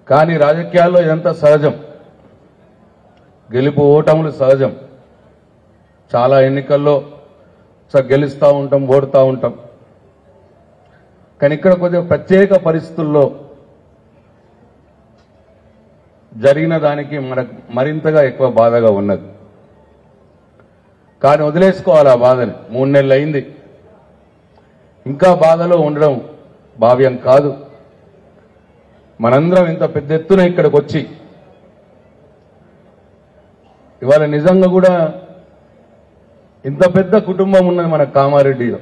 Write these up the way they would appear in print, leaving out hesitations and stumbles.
కానీ రాజకీయాల్లో ఇదంతా సహజం, గెలుపు ఓటములు సహజం. చాలా ఎన్నికల్లో గెలుస్తూ ఉంటాం, ఓడుతూ ఉంటాం. కానీ ఇక్కడ కొద్దిగా ప్రత్యేక పరిస్థితుల్లో జరిగిన దానికి మనకు మరింతగా ఎక్కువ బాధగా ఉన్నది. కానీ వదిలేసుకోవాలి ఆ బాధని. 3 నెలలు అయింది, ఇంకా బాధలో ఉండడం భావ్యం కాదు. మనందరం ఇంత పెద్ద ఎత్తున ఇక్కడికి వచ్చి ఇవాళ నిజంగా కూడా ఇంత పెద్ద కుటుంబం ఉన్నది మన కామారెడ్డిలో.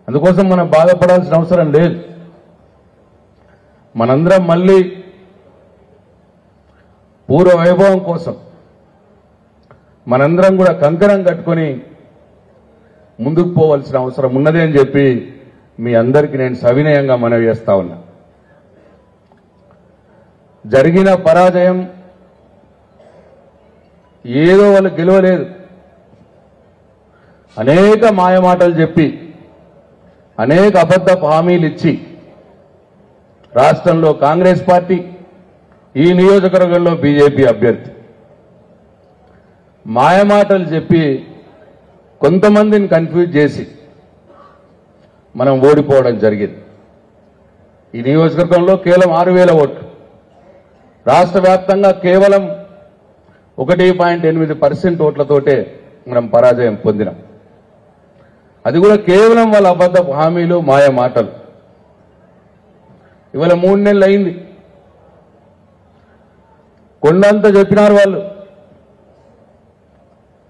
అందుకోసం మనం బాధపడాల్సిన అవసరం లేదు. మనందరం మళ్ళీ పూర్వ వైభవం కోసం మనందరం కూడా కంకణం కట్టుకొని ముందుకు పోవాల్సిన అవసరం ఉన్నది అని చెప్పి మీ అందరికీ నేను సవినయంగా మనవి చేస్తా ఉన్నా. జరిగిన పరాజయం ఏదో వాళ్ళు గెలవలేదు, అనేక మాయమాటలు చెప్పి అనేక అబద్ధపు హామీలు ఇచ్చి రాష్ట్రంలో కాంగ్రెస్ పార్టీ, ఈ నియోజకవర్గంలో బీజేపీ అభ్యర్థి మాయమాటలు చెప్పి కొంతమందిని కన్ఫ్యూజ్ చేసి మనం ఓడిపోవడం జరిగింది. ఈ నియోజకవర్గంలో కేవలం 6,000 ఓట్లు, రాష్ట్ర వ్యాప్తంగా కేవలం 1.8% ఓట్లతోటే మనం పరాజయం పొందినాం. అది కూడా కేవలం వాళ్ళ అబద్ధపు హామీలు, మాయ మాటలు. ఇవాళ 3 నెలలు అయింది, కొండంతా చెప్పినారు వాళ్ళు,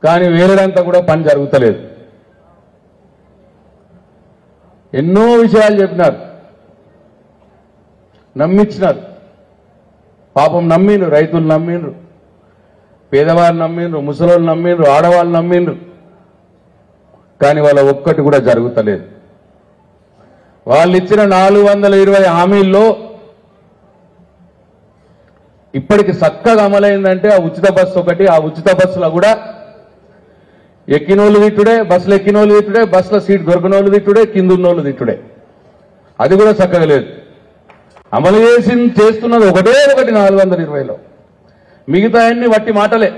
కానీ వేరేదంతా కూడా పని జరుగుతలేదు. ఎన్నో విషయాలు చెప్పినారు, నమ్మించినారు. పాపం నమ్మిండ్రు, రైతులు నమ్మిండ్రు, పేదవాళ్ళు నమ్మిండ్రు, ముసలోళ్ళు నమ్మిండ్రు, ఆడవాళ్ళు నమ్మిండ్రు. కానీ వాళ్ళ ఒక్కటి కూడా జరుగుతలేదు. వాళ్ళు ఇచ్చిన 420 హామీల్లో ఇప్పటికి చక్కగా అమలైందంటే ఆ ఉచిత బస్సు ఒకటి. ఆ ఉచిత బస్సులో కూడా ఎక్కినోళ్ళు తిట్టుడే, బస్సులు ఎక్కినోళ్ళు తిట్టుడే, బస్సులో సీట్ దొరకనోళ్ళు తిట్టుడే, కిందున్నోళ్ళు తిట్టుడే. అది కూడా చక్కగా లేదు. అమలు చేస్తున్నది ఒకటే ఒకటి 420లో, మిగతా అన్ని వట్టి మాటలే.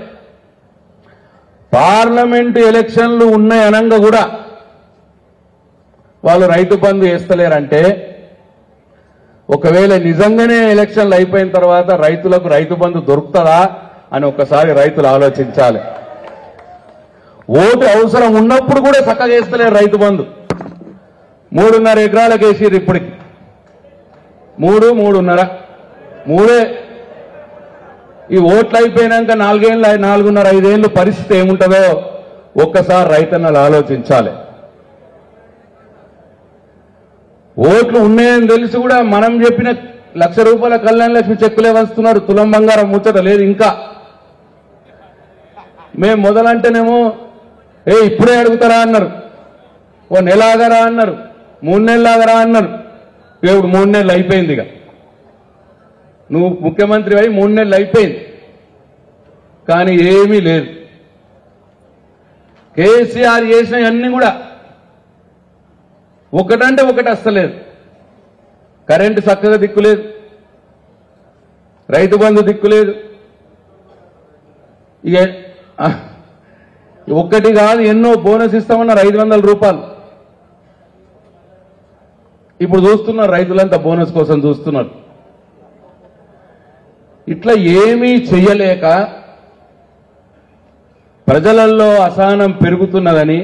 పార్లమెంటు ఎలక్షన్లు ఉన్నాయి అనంగా కూడా వాళ్ళు రైతు బంధు వేస్తలేరంటే, ఒకవేళ నిజంగానే ఎలక్షన్లు అయిపోయిన తర్వాత రైతులకు రైతు బంధు దొరుకుతుందా అని ఒక్కసారి రైతులు ఆలోచించాలి. ఓటు అవసరం ఉన్నప్పుడు కూడా చక్కగా వేస్తలేరు రైతు బంధు. 3.5 ఎకరాలకు వేసిర్రు, ఇప్పటికి 3.5 ఈ ఓట్లు అయిపోయినాక 4.5 5 పరిస్థితి ఏముంటుందో ఒక్కసారి రైతన్నలు ఆలోచించాలి. ఓట్లు ఉన్నాయని తెలిసి కూడా మనం చెప్పిన ₹1,00,000 కళ్యాణ లక్ష్మి చెక్కులే వస్తున్నారు. తులం బంగారం ముచ్చట లేదు. ఇంకా మేము మొదలంటేనేమో ఇప్పుడే అడుగుతారా అన్నారు, ఓ నెలాగరా అన్నారు, 3 నెలలాగరా అన్నారు. ఇప్పుడు 3 నెలలు అయిపోయింది. ఇక నువ్వు ముఖ్యమంత్రి అయి 3 నెలలు అయిపోయింది, కానీ ఏమీ లేదు. కేసీఆర్ చేసినవన్నీ కూడా ఒకటంటే ఒకటి వస్తలేదు. కరెంటు చక్కగా దిక్కులేదు, రైతు బంధు దిక్కులేదు. ఇక ఒక్కటి కాదు, ఎన్నో బోనస్ ఇస్తామన్నారు, ₹500. ఇప్పుడు చూస్తున్నారు రైతులంతా బోనస్ కోసం చూస్తున్నారు. ఇట్లా ఏమీ చెయ్యలేక ప్రజలలో అసహనం పెరుగుతున్నదని,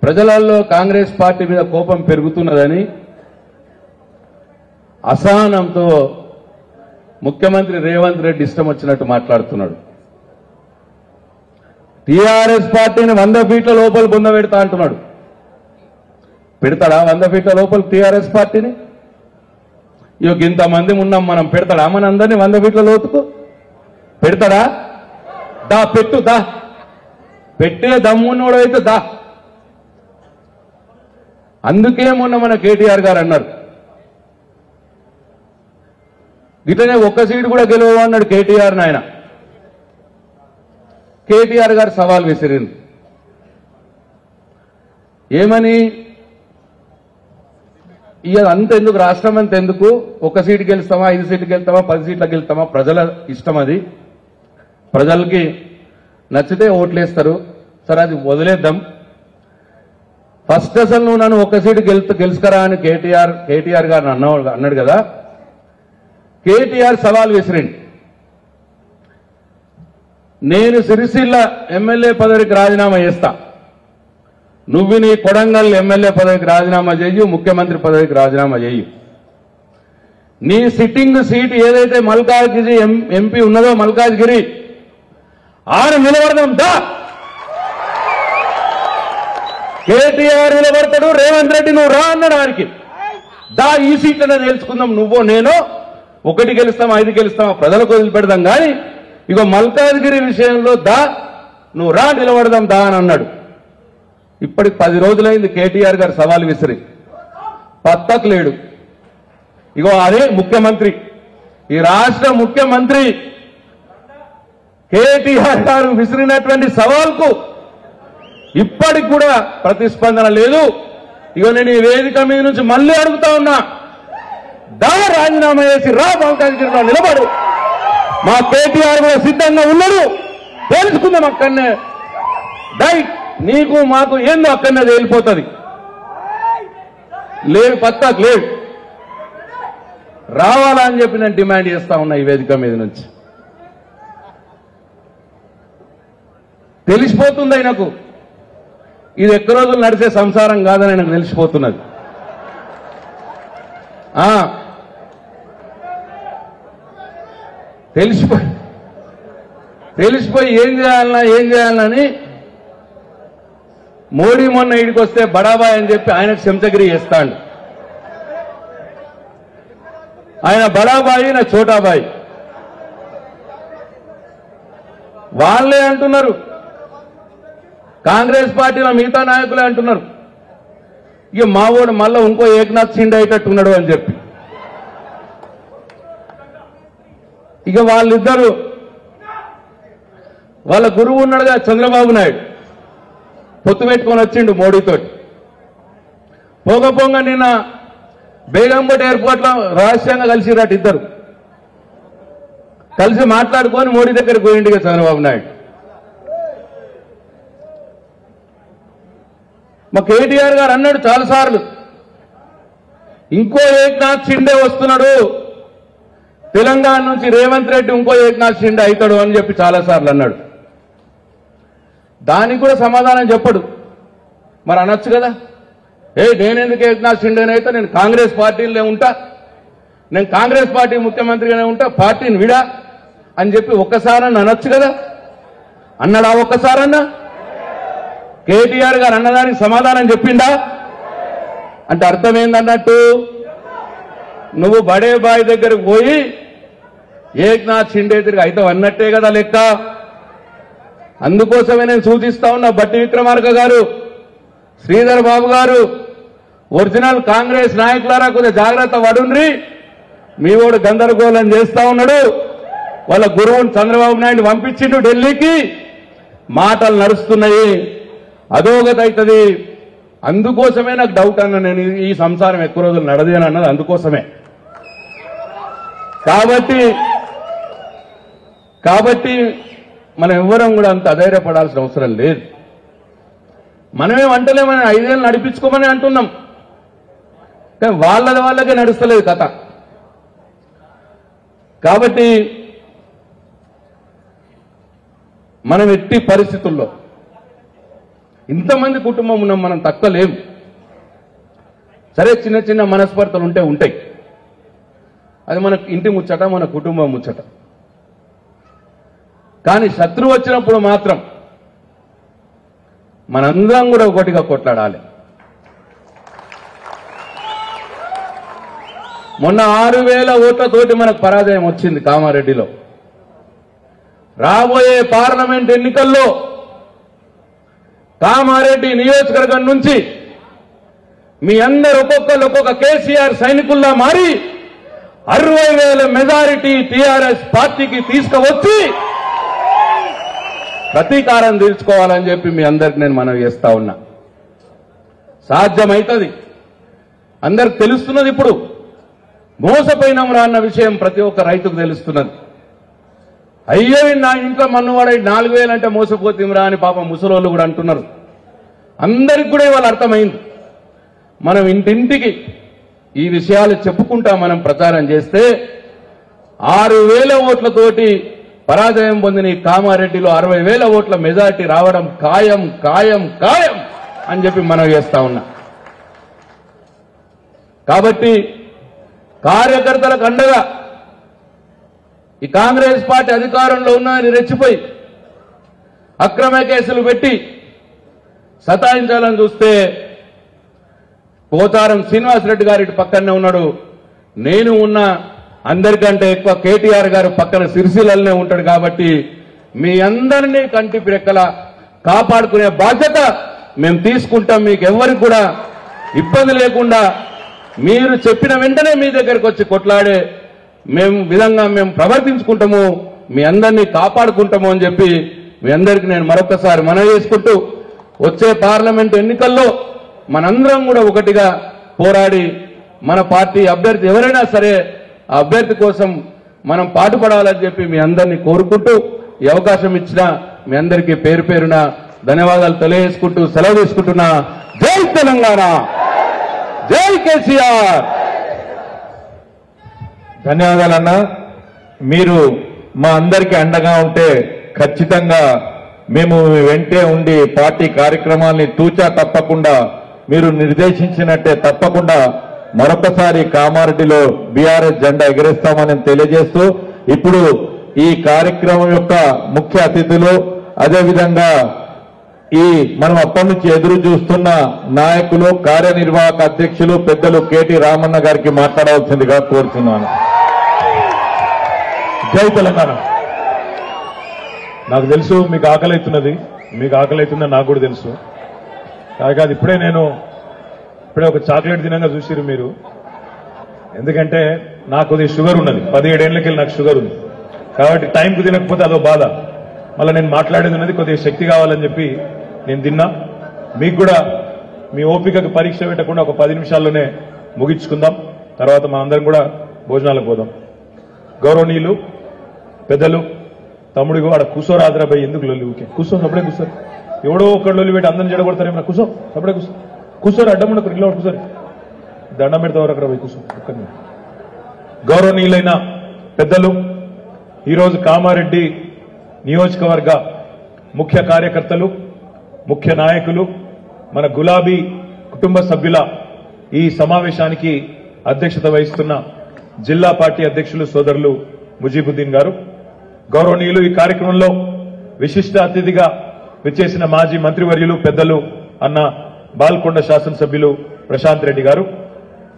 ప్రజలలో కాంగ్రెస్ పార్టీ మీద కోపం పెరుగుతున్నదని అసహనంతో ముఖ్యమంత్రి రేవంత్ రెడ్డి ఇష్టం వచ్చినట్టు మాట్లాడుతున్నాడు. టీఆర్ఎస్ పార్టీని 100 ఫీట్ల లోపల పొందబెడతా అంటున్నాడు. పెడతాడా 100 ఫీట్ల లోపల టీఆర్ఎస్ పార్టీని? ఇంతమంది ఉన్నాం మనం, పెడతాడా మనందరినీ 100 ఫీట్ల లోతుకు? పెడతాడా? దా పెట్టు, దా పెట్టే దమ్మున్నోడు అయితే దా. అందుకే మొన్న మన కేటీఆర్ గారు అన్నారు, ఇట్లనే ఒక్క సీటు కూడా గెలవవు అన్నాడు కేటీఆర్. నాయన కేటీఆర్ గారు సవాల్ విసిరింది. ఏమని? ఇక అంతెందుకు, రాష్ట్రం అంతెందుకు, ఒక సీటు గెలుస్తామా, 5 సీట్లు గెలుస్తామా, 10 సీట్లకు గెలుస్తామా, ప్రజల ఇష్టం అది. ప్రజలకి నచ్చితే ఓట్లేస్తారు. సరే, అది వదిలేద్దాం. ఫస్ట్ అసలు నువ్వు నన్ను ఒక సీటు గెలుచుకరా అని కేటీఆర్ గారు అన్నాడు కదా. కేటీఆర్ సవాల్ విసిరిండి, నేను సిరిసిల్ల ఎమ్మెల్యే పదవికి రాజీనామా చేస్తా, నువ్వు నీ కొడంగల్ ఎమ్మెల్యే పదవికి రాజీనామా చేయు, ముఖ్యమంత్రి పదవికి రాజీనామా చేయు. నీ సిట్టింగ్ సీట్ ఏదైతే మల్కాజ్గిరి ఎంపీ ఉన్నదో మల్కాజ్గిరి, ఆడ నిలబడదాం దా. కేటీఆర్ నిలబడతాడు, రేవంత్ రెడ్డి నువ్వు రా అన్నాడు వారికి. దా, ఈ సీట్లనే తెలుసుకుందాం, నువ్వో నేను, 1 గెలుస్తామా 5 గెలుస్తామా ప్రజలకు వదిలిపెడదాం. కానీ ఇక మల్కాజ్గిరి విషయంలో దా, నువ్వు రా, నిలబడదాం దా అని అన్నాడు. ఇప్పటికి 10 రోజులైంది కేటీఆర్ గారు సవాల్ విసిరి, పత్తకు లేడు. ఇగో అదే ముఖ్యమంత్రి, ఈ రాష్ట్ర ముఖ్యమంత్రి కేటీఆర్ గారు విసిరినటువంటి సవాల్కు ఇప్పటికి కూడా ప్రతిస్పందన లేదు. ఇగో నేను ఈ వేదిక మీద నుంచి మళ్ళీ అడుగుతా ఉన్నా, దా, రాజీనామా చేసి రా, మల్కాజ్గిరిలో నిలబడు. మా కేటీఆర్ కూడా సిద్ధంగా ఉన్నాడు, తెలుసుకుందాం అక్కడనే. డైట్ నీకు మాకు ఏందో అక్కడనే తేలిపోతుంది. లేదు, పత్తాకు లేదు, రావాలని చెప్పి నేను డిమాండ్ చేస్తా ఉన్నా ఈ వేదిక మీద నుంచి. తెలిసిపోతుంది ఆయనకు, ఇది ఎక్కువ రోజులు నడిచే సంసారం కాదని ఆయనకు తెలిసిపోతున్నది. తెలిసిపోయి ఏం చేయాలని మోడీ మొన్న ఇడికి వస్తే బడాబాయ్ అని చెప్పి ఆయనకు చెంచగిరి చేస్తాడు. ఆయన బడాబాయి, నా చోటాబాయి. వాళ్ళే అంటున్నారు, కాంగ్రెస్ పార్టీలో మిగతా నాయకులే అంటున్నారు, ఇక మావోడు మళ్ళా ఇంకో ఏకనాథ్ షిండే అయ్యేటట్టున్నాడు అని చెప్పి. ఇక వాళ్ళిద్దరు, వాళ్ళ గురువు ఉన్నాడుగా చంద్రబాబు నాయుడు, పొత్తు పెట్టుకొని వచ్చిండు మోడీతోటి. పోగ నిన్న బేగంపేట ఎయిర్పోర్ట్ లో రహస్యంగా కలిసిరట ఇద్దరు. కలిసి మాట్లాడుకొని మోడీ దగ్గరికి పోయిండిగా చంద్రబాబు నాయుడు. మా కేటీఆర్ గారు అన్నాడు చాలాసార్లు, ఇంకో ఏకనాథ్ షిండే వస్తున్నాడు, తెలంగాణ నుంచి రేవంత్ రెడ్డి ఇంకో ఏకనాథ్ షిండే అవుతాడు అని చెప్పి చాలాసార్లు అన్నాడు. దానికి కూడా సమాధానం చెప్పడు. మరి అనొచ్చు కదా, నేనెందుకు ఏకనాథ్ షిండేనైతే, నేను కాంగ్రెస్ పార్టీలోనే ఉంటా, నేను కాంగ్రెస్ పార్టీ ముఖ్యమంత్రిగానే ఉంటా, పార్టీని విడా అని చెప్పి ఒక్కసారన్నా అనొచ్చు కదా. అన్నాడా ఒక్కసారన్నా? కేటీఆర్ గారు అన్నదానికి సమాధానం చెప్పిండా? అంటే అర్థం ఏందన్నట్టు, నువ్వు బడే బాయ్ దగ్గరకు పోయి ఏకనాథ్ షిండే తిరిగి అవుతావు అన్నట్టే కదా లెక్క. అందుకోసమే నేను సూచిస్తా ఉన్నా, బట్టి విక్రమార్క గారు, శ్రీధర్ బాబు గారు, ఒరిజినల్ కాంగ్రెస్ నాయకులారా కొద్దిగా జాగ్రత్త పడుండ్రి. మీ వాడు గందరగోళం చేస్తా ఉన్నాడు, వాళ్ళ గురువుని చంద్రబాబు నాయుడు పంపించిండు ఢిల్లీకి, మాటలు నడుస్తున్నాయి, అధోగతి అవుతుంది. అందుకోసమే నాకు డౌట్ అన్న, నేను ఈ సంసారం ఎక్కువ రోజులు నడది అని అన్నది అందుకోసమే. కాబట్టి మనం ఎవ్వరం కూడా అంత అధైర్యపడాల్సిన అవసరం లేదు. మనమేం అంటలేమని 5 ఏళ్ళు నడిపించుకోమని అంటున్నాం, కానీ వాళ్ళకే నడుస్తలేదు కథ. కాబట్టి మనం ఎట్టి పరిస్థితుల్లో, ఇంతమంది కుటుంబం ఉన్నాం, మనం తక్కువ లేం. సరే, చిన్న చిన్న మనస్పర్ధలు ఉంటాయి, అది మన ఇంటి ముచ్చట, మన కుటుంబం ముచ్చట. కానీ శత్రువు వచ్చినప్పుడు మాత్రం మనందరం కూడా ఒకటిగా కొట్లాడాలి. మొన్న 6,000 ఓట్లతోటి మనకు పరాజయం వచ్చింది కామారెడ్డిలో. రాబోయే పార్లమెంట్ ఎన్నికల్లో కామారెడ్డి నియోజకవర్గం నుంచి మీ అందరు ఒక్కొక్క కేసీఆర్ సైనికుల్లా మారి 60,000 మెజారిటీ టీఆర్ఎస్ పార్టీకి తీసుకువచ్చి ప్రతీకారం తీర్చుకోవాలని చెప్పి మీ అందరికి నేను మనవి చేస్తా ఉన్నా. సాధ్యమైతుంది. అందరికి తెలుస్తున్నది. ఇప్పుడు మోసపోయినాంరా అన్న విషయం ప్రతి ఒక్క రైతుకు తెలుస్తున్నది. అయ్యో నా ఇంట్లో మన్నువాడ 4,000 అంటే మోసపోతేమిరా అని పాపం ముసలోళ్ళు కూడా అంటున్నారు. అందరికి కూడా ఇవాళ అర్థమైంది. మనం ఇంటింటికి ఈ విషయాలు చెప్పుకుంటా మనం ప్రచారం చేస్తే 6,000 ఓట్లతోటి పరాజయం పొందిన ఈ కామారెడ్డిలో 60,000 ఓట్ల మెజార్టీ రావడం ఖాయం ఖాయం ఖాయం అని చెప్పి మనం చేస్తా ఉన్నా. కాబట్టి కార్యకర్తలకు అండగా ఈ కాంగ్రెస్ పార్టీ అధికారంలో ఉన్నారని రెచ్చిపోయి అక్రమ కేసులు పెట్టి సతాయించాలని చూస్తే పోచారం శ్రీనివాసరెడ్డి గారి పక్కనే ఉన్నాడు. నేను ఉన్న అందరికంటే ఎక్కువ కేటీఆర్ గారు పక్కన సిరిసిల్లనే ఉంటాడు. కాబట్టి మీ అందరినీ కంటి రెక్కల కాపాడుకునే బాధ్యత మేము తీసుకుంటాం. మీకు ఎవరికి కూడా ఇబ్బంది లేకుండా మీరు చెప్పిన వెంటనే మీ దగ్గరకు వచ్చి కొట్లాడే విధంగా మేము ప్రవర్తించుకుంటాము, మీ అందరినీ కాపాడుకుంటాము అని చెప్పి మీ అందరికీ నేను మరొకసారి మనవి చేసుకుంటూ వచ్చే పార్లమెంట్ ఎన్నికల్లో మనందరం కూడా ఒకటిగా పోరాడి మన పార్టీ అభ్యర్థి ఎవరైనా సరే ఆ అభ్యర్థి కోసం మనం పాటుపడాలని చెప్పి మీ అందరినీ కోరుకుంటూ ఈ అవకాశం ఇచ్చిన మీ అందరికీ పేరు పేరున ధన్యవాదాలు తెలియజేసుకుంటూ సెలవు తీసుకుంటున్నా. జై తెలంగాణ, జై కేసీఆర్. ధన్యవాదాలన్నా. మీరు మా అందరికీ అండగా ఉంటే ఖచ్చితంగా మేము వెంటే ఉండి పార్టీ కార్యక్రమాల్ని తూచా తప్పకుండా మీరు నిర్దేశించినట్టే తప్పకుండా మరొకసారి కామారెడ్డిలో బీఆర్ఎస్ జెండా ఎగరేస్తామని తెలియజేస్తూ ఇప్పుడు ఈ కార్యక్రమం యొక్క ముఖ్య అతిథులు అదేవిధంగా ఈ మనం అప్పటి నుంచి ఎదురు చూస్తున్న నాయకులు కార్యనిర్వాహక అధ్యక్షులు పెద్దలు కేటీ రామన్న గారికి మాట్లాడవలసిందిగా కోరుతున్నాను. జై తెలంగాణ. నాకు తెలుసు మీకు ఆకలి అవుతున్నది, మీకు ఆకలి అవుతుందని నాకు కూడా తెలుసు. కాదు ఇప్పుడే ఒక చాక్లెట్ తినంగా చూసిరు మీరు. ఎందుకంటే నాకు కొద్దిగా షుగర్ ఉన్నది, 17 ఏళ్ళకి నాకు షుగర్ ఉంది. కాబట్టి టైంకు తినకపోతే అదో బాధ. మళ్ళీ నేను మాట్లాడేది ఉన్నది కొద్దిగా శక్తి కావాలని చెప్పి నేను తిన్నా. మీకు కూడా మీ ఓపికకు పరీక్ష పెట్టకుండా ఒక 10 నిమిషాల్లోనే ముగించుకుందాం. తర్వాత మనందరం కూడా భోజనాలకు పోదాం. గౌరవనీయులు పెద్దలు తమ్ముడిగో ఆడ కూసోరు ఆదరాబాయి ఎందుకు లొల్లి ఊకే కూర్చో సపడే కూర్చోరు. ఎవడో ఒకటి లొల్లి పెట్టి అందరిని చెడగొడతారేమన్నా కూర్చో సపడే కూర్చోరు అడ్డం ఉండకు ఇంట్లో కూర్చోరు దండం పెడతావారు అక్కడ పోయి కూర్చో. గౌరవనీయులైన పెద్దలు ఈరోజు కామారెడ్డి నియోజకవర్గ ముఖ్య కార్యకర్తలు ముఖ్య నాయకులు మన గులాబీ కుటుంబ సభ్యుల ఈ సమావేశానికి అధ్యక్షత వహిస్తున్న జిల్లా పార్టీ అధ్యక్షులు సోదరులు ముజీబుద్దీన్ గారు, గౌరవనీయులు ఈ కార్యక్రమంలో విశిష్ట అతిథిగా విచ్చేసిన మాజీ మంత్రివర్యులు పెద్దలు అన్న బాల్కొండ శాసనసభ్యులు ప్రశాంత్ రెడ్డి గారు,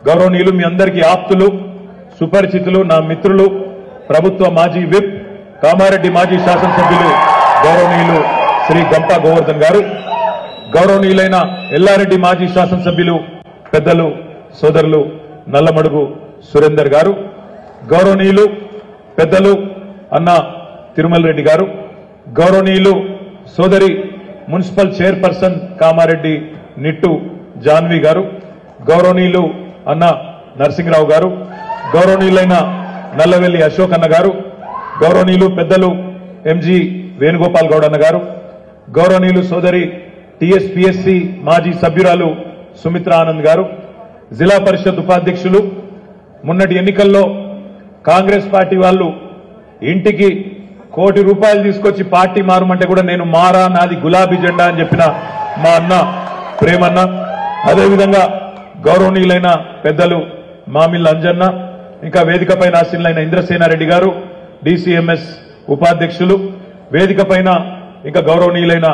గౌరవనీయులు మీ అందరికీ ఆప్తులు సుపరిచితులు నా మిత్రులు ప్రభుత్వ మాజీ విప్ కామారెడ్డి మాజీ శాసనసభ్యులు గౌరవనీయులు శ్రీ గంపా గోవర్ధన్ గారు, గౌరవనీయులైన ఎల్లారెడ్డి మాజీ శాసనసభ్యులు పెద్దలు సోదరులు నల్లమడుగు సురేందర్ గారు, గౌరవనీయులు పెద్దలు అన్న తిరుమల రెడ్డి గారు, గౌరవనీయులు సోదరి మున్సిపల్ చైర్పర్సన్ కామారెడ్డి నిట్టు జాన్వి గారు, గౌరవనీయులు అన్న నరసింహరావు గారు, గౌరవనీయులైన నల్లవెల్లి అశోక్ అన్న గారు, గౌరవనీయులు పెద్దలు ఎంజి వేణుగోపాల్ గౌడ్ అన్న గారు, గౌరవనీయులు సోదరి టీఎస్పీఎస్సీ మాజీ సభ్యురాలు సుమిత్ర ఆనంద్ గారు, జిల్లా పరిషత్ ఉపాధ్యక్షులు మొన్నటి ఎన్నికల్లో కాంగ్రెస్ పార్టీ వాళ్ళు ఇంటికి ₹1 కోటి తీసుకొచ్చి పార్టీ మారమంటే కూడా నేను మారా నాది గులాబీ జెండా అని చెప్పిన మా అన్న ప్రేమన్న, అదేవిధంగా గౌరవనీయులైన పెద్దలు మామిళ్ళ అంజన్న, ఇంకా వేదిక పైన ఆశీనులైన ఇంద్రసేనారెడ్డి గారు డిసిఎంఎస్ ఉపాధ్యక్షులు, వేదిక పైన ఇంకా గౌరవనీయులైన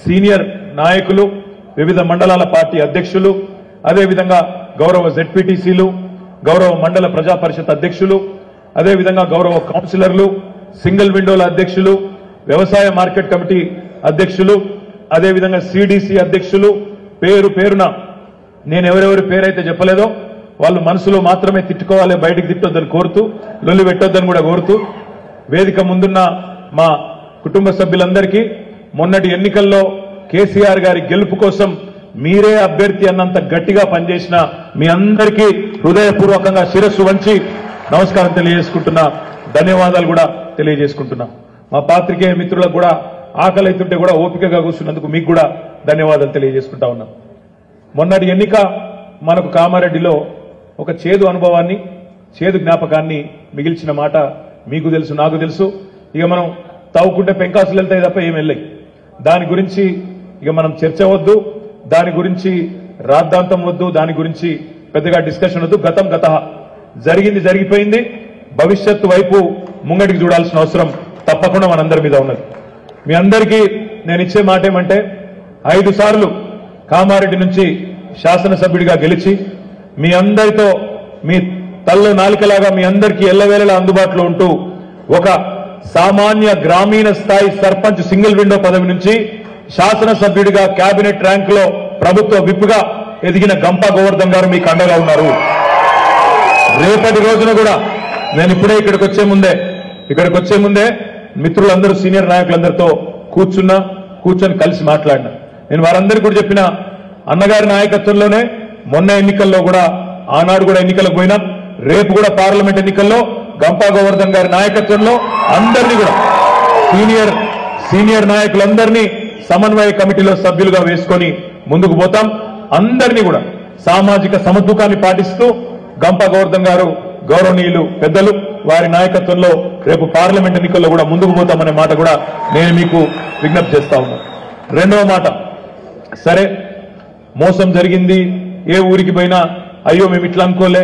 సీనియర్ నాయకులు వివిధ మండలాల పార్టీ అధ్యక్షులు, అదేవిధంగా గౌరవ జెడ్పీటీసీలు, గౌరవ మండల ప్రజా పరిషత్ అధ్యక్షులు, అదేవిధంగా గౌరవ కౌన్సిలర్లు, సింగిల్ విండోల అధ్యక్షులు, వ్యవసాయ మార్కెట్ కమిటీ అధ్యక్షులు, అదేవిధంగా సిడిసి అధ్యక్షులు, పేరు పేరున నేను ఎవరెవరి పేరైతే చెప్పలేదో వాళ్ళు మనసులో మాత్రమే తిట్టుకోవాలి, బయటికి తిట్టొద్దని కోరుతూ, లొల్లి పెట్టొద్దని కూడా కోరుతూ, వేదిక ముందున్న మా కుటుంబ సభ్యులందరికీ మొన్నటి ఎన్నికల్లో కేసీఆర్ గారి గెలుపు కోసం మీరే అభ్యర్థి అన్నంత గట్టిగా పనిచేసిన మీ అందరికీ హృదయపూర్వకంగా శిరస్సు వంచి నమస్కారం తెలియజేసుకుంటున్నా, ధన్యవాదాలు కూడా తెలియజేసుకుంటున్నా. మా పాత్రికేయ మిత్రులకు కూడా ఆకలి అవుతుంటే కూడా ఓపికగా కూర్చున్నందుకు మీకు కూడా ధన్యవాదాలు తెలియజేసుకుంటా ఉన్నాం. మొన్నటి ఎన్నిక మనకు కామారెడ్డిలో ఒక చేదు అనుభవాన్ని, చేదు జ్ఞాపకాన్ని మిగిల్చిన మాట మీకు తెలుసు, నాకు తెలుసు. ఇక మనం తవ్వుకుంటే పెంకాసులు వెళ్తాయి తప్ప ఏం వెళ్ళాయి. దాని గురించి ఇక మనం చర్చ వద్దు, దాని గురించి రాద్ధాంతం వద్దు, దాని గురించి పెద్దగా డిస్కషన్ వద్దు. గతం గత, జరిగింది జరిగిపోయింది. భవిష్యత్తు వైపు ముంగటికి చూడాల్సిన అవసరం తప్పకుండా మనందరి మీద ఉన్నది. మీ అందరికీ నేను ఇచ్చే మాట ఏమంటే, 5 సార్లు కామారెడ్డి నుంచి శాసనసభ్యుడిగా గెలిచి మీ అందరితో మీ తల్లో నాలికలాగా మీ అందరికీ ఎల్లవేళలా అందుబాటులో ఉంటూ ఒక సామాన్య గ్రామీణ స్థాయి సర్పంచ్ సింగిల్ విండో పదవి నుంచి శాసనసభ్యుడిగా కేబినెట్ ర్యాంక్ లో ప్రభుత్వ విప్గా ఎదిగిన గంపా గోవర్ధన్ గారు మీకు అండగా ఉన్నారు. రేపటి రోజున కూడా నేను ఇప్పుడే ఇక్కడికి వచ్చే ముందే మిత్రులందరూ సీనియర్ నాయకులందరితో కూర్చొని కలిసి మాట్లాడినా. నేను వారందరికీ కూడా చెప్పిన, అన్నగారి నాయకత్వంలోనే మొన్న ఎన్నికల్లో కూడా, ఆనాడు కూడా ఎన్నికలకు పోయినాం, రేపు కూడా పార్లమెంట్ ఎన్నికల్లో గంపా గోవర్ధన్ గారి నాయకత్వంలో అందరినీ కూడా సీనియర్ నాయకులందరినీ సమన్వయ కమిటీలో సభ్యులుగా వేసుకొని ముందుకు పోతాం. అందరినీ కూడా సామాజిక సమతుకాన్ని పాటిస్తూ గంపా గోవర్ధన్ గారు గౌరవనీయులు పెద్దలు వారి నాయకత్వంలో రేపు పార్లమెంట్ ఎన్నికల్లో కూడా ముందుకు పోతామనే మాట కూడా నేను మీకు విజ్ఞప్తి చేస్తా ఉన్నాను. రెండవ మాట, సరే మోసం జరిగింది, ఏ ఊరికి పోయినా అయ్యో మేము ఇట్లా అనుకోలే,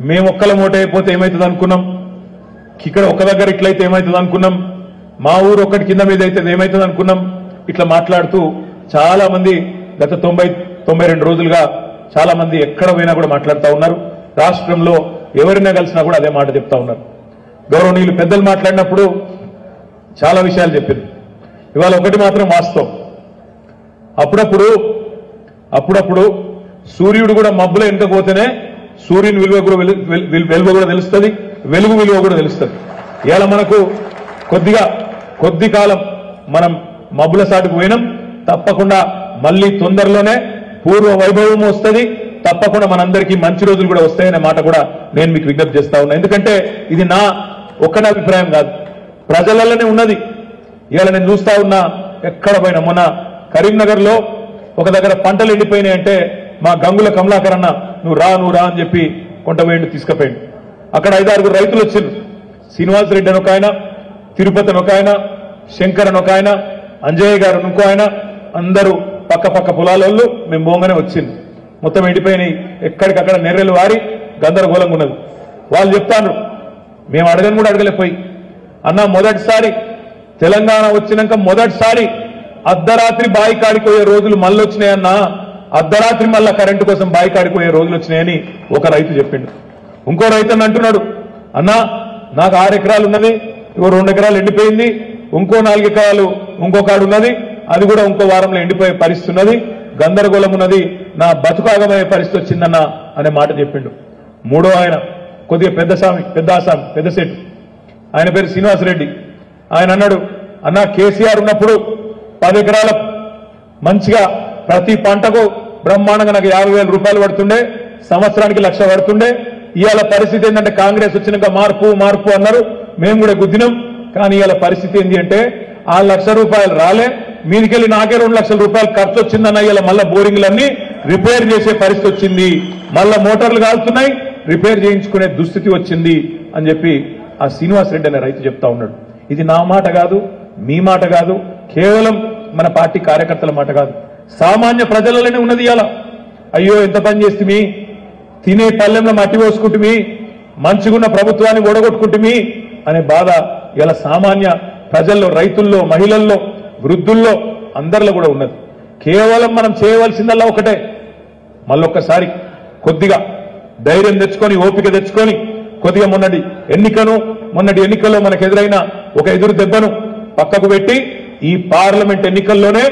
మేము ఒక్కల మూట అయిపోతే ఏమవుతుంది అనుకున్నాం, ఇక్కడ ఒక దగ్గర ఇట్లయితే ఏమవుతుంది అనుకున్నాం, మా ఊరు ఒక్కటి కింద మీద అయితే ఏమవుతుంది అనుకున్నాం, ఇట్లా మాట్లాడుతూ చాలా మంది గత 92 రోజులుగా చాలా మంది ఎక్కడ పోయినా కూడా మాట్లాడుతూ ఉన్నారు. రాష్ట్రంలో ఎవరినా కలిసినా కూడా అదే మాట చెప్తా ఉన్నారు. గౌరవనీయులు పెద్దలు మాట్లాడినప్పుడు చాలా విషయాలు చెప్పింది. ఇవాళ ఒకటి మాత్రం వాస్తవం, అప్పుడప్పుడు సూర్యుడు కూడా మబ్బులో వెనుకపోతేనే సూర్యుని విలువ కూడా తెలుస్తుంది, వెలుగు విలువ కూడా తెలుస్తుంది. ఇవాళ మనకు కొద్ది కాలం మనం మబ్బుల సాటుకు పోయినాం, తప్పకుండా మళ్ళీ తొందరలోనే పూర్వ వైభవం వస్తుంది, తప్పకుండా మనందరికీ మంచి రోజులు కూడా వస్తాయనే మాట కూడా నేను మీకు విజ్ఞప్తి చేస్తా ఉన్నా. ఎందుకంటే ఇది నా ఒక్కడి అభిప్రాయం కాదు, ప్రజలలోనే ఉన్నది. ఇవాళ నేను చూస్తా ఉన్నా, ఎక్కడ పోయినా మొన్న కరీంనగర్ లో ఒక దగ్గర పంటలు ఎండిపోయినాయంటే మా గంగుల కమలాకర్ అన్న నువ్వు రా అని చెప్పి కొంటవేండు తీసుకుపోయిండు. అక్కడ 5-6 రైతులు వచ్చిండ్రు. శ్రీనివాస్ రెడ్డి అని ఒక ఆయన, తిరుపతి అని ఒక ఆయన, శంకర్ అని ఒక ఆయన, అంజయ్య గారు ఇంకో ఆయన, అందరూ పక్క పొలాలలో మేము బోంగానే వచ్చింది. మొత్తం ఎండిపోయినాయి, ఎక్కడికక్కడ నెర్రెలు వారి గందరగోళంగా ఉన్నది. వాళ్ళు చెప్తాను, మేము అడగని కూడా అడగలేపోయి, అన్న మొదటిసారి తెలంగాణ వచ్చినాక మొదటిసారి అర్ధరాత్రి బాయి కాడిపోయే రోజులు మళ్ళీ వచ్చినాయన్నా, అర్ధరాత్రి మళ్ళా కరెంటు కోసం బాయి కాడిపోయే రోజులు వచ్చినాయని ఒక రైతు చెప్పిండు. ఇంకో రైతు అని అంటున్నాడు, అన్నా నాకు 6 ఎకరాలు ఉన్నది, 2 ఎకరాలు ఎండిపోయింది, ఇంకో 4 ఎకరాలు ఇంకో కాడు ఉన్నది, అది కూడా ఇంకో వారంలో ఎండిపోయే పరిస్థితి ఉన్నది, గందరగోళం ఉన్నది, నా బతుకాగమయ్యే పరిస్థితి వచ్చిందన్న అనే మాట చెప్పిండు. మూడో ఆయన కొద్దిగా పెద్ద సెట్, ఆయన పేరు శ్రీనివాసరెడ్డి. ఆయన అన్నాడు, అన్నా కేసీఆర్ ఉన్నప్పుడు 10 ఎకరాల మంచిగా ప్రతి పంటకు బ్రహ్మాండంగా నాకు 50,000 రూపాయలు పడుతుండే, సంవత్సరానికి 1,00,000 పడుతుండే. ఇవాళ పరిస్థితి ఏంటంటే కాంగ్రెస్ వచ్చినాక మార్పు అన్నారు, మేము కూడా గుద్దినాం. కానీ ఇవాళ పరిస్థితి ఏంటి అంటే ఆ 1,00,000 రూపాయలు రాలే, మీదికెళ్ళి నాకే 2 లక్షల రూపాయలు ఖర్చు వచ్చిందన్న. ఇలా మళ్ళా బోరింగ్లన్నీ రిపేర్ చేసే పరిస్థితి వచ్చింది, మళ్ళా మోటార్లు కాలుతున్నాయి, రిపేర్ చేయించుకునే దుస్థితి వచ్చింది అని చెప్పి ఆ శ్రీనివాస్ రెడ్డి అనే రైతు చెప్తా ఉన్నాడు. ఇది నా మాట కాదు, మీ మాట కాదు, కేవలం మన పార్టీ కార్యకర్తల మాట కాదు, సామాన్య ప్రజలలోనే ఉన్నది. ఇలా అయ్యో ఎంత పని చేస్తుంది, తినే పల్లెంలో మట్టి పోసుకుంటుమి, మంచిగున్న ప్రభుత్వాన్ని ఓడగొట్టుకుంటుమి అనే బాధ ఇలా సామాన్య ప్రజల్లో, రైతుల్లో, మహిళల్లో, వృద్ధుల్లో అందరిలో కూడా ఉన్నది. కేవలం మనం చేయవలసిందల్లా ఒకటే, మళ్ళొక్కసారి కొద్దిగా ధైర్యం తెచ్చుకొని, ఓపిక తెచ్చుకొని, కొద్దిగా మొన్నటి ఎన్నికల్లో మనకు ఎదురైన ఒక ఎదురు దెబ్బను పక్కకు పెట్టి ఈ పార్లమెంట్ ఎన్నికల్లోనే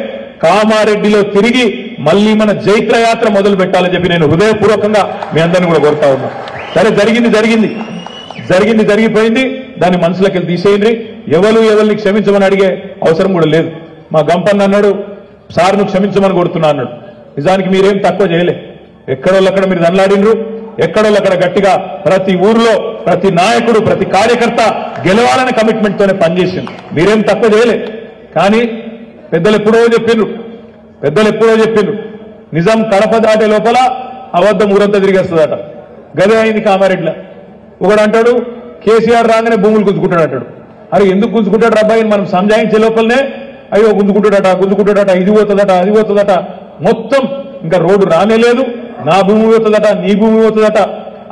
కామారెడ్డిలో తిరిగి మళ్ళీ మన జైత్రయాత్ర మొదలు పెట్టాలని చెప్పి నేను హృదయపూర్వకంగా మీ అందరినీ కూడా కోరుతా ఉన్నా. సరే జరిగింది జరిగిపోయింది, దాన్ని మనసులోకి వెళ్ళి తీసేయండి. ఎవరిని క్షమించమని అడిగే అవసరం కూడా లేదు. మా గంపన్న అన్నాడు, సార్ను క్షమించమని కొడుతున్నా అన్నాడు. నిజానికి మీరేం తక్కువ చేయలే. ఎక్కడోళ్ళక్కడ మీరు దండలాడినరు, ఎక్కడోళ్ళక్కడ గట్టిగా ప్రతి ఊర్లో ప్రతి నాయకుడు ప్రతి కార్యకర్త గెలవాలనే కమిట్మెంట్ తోనే పనిచేసింది. మీరేం తక్కువ చేయలే. కానీ పెద్దలు ఎప్పుడో చెప్పిండ్రు నిజాం కడప దాటే లోపల అబద్ధం ఊరంతా తిరిగేస్తుందట. గదే అయింది కామారెడ్డిలో. ఒకడు అంటాడు కేసీఆర్ రాగానే భూములు గుంజుకుంటాడు అంటాడు. అరే ఎందుకు గుంజుకుంటాడు రబ్బాయిని మనం సంజాయించే లోపలనే అయ్యో గుంజుకుంటాడట, ఇది పోతుందట, అది పోతుందట, మొత్తం ఇంకా రోడ్డు రానేలేదు, నా భూమి పోతుందట, నీ భూమి పోతుందట,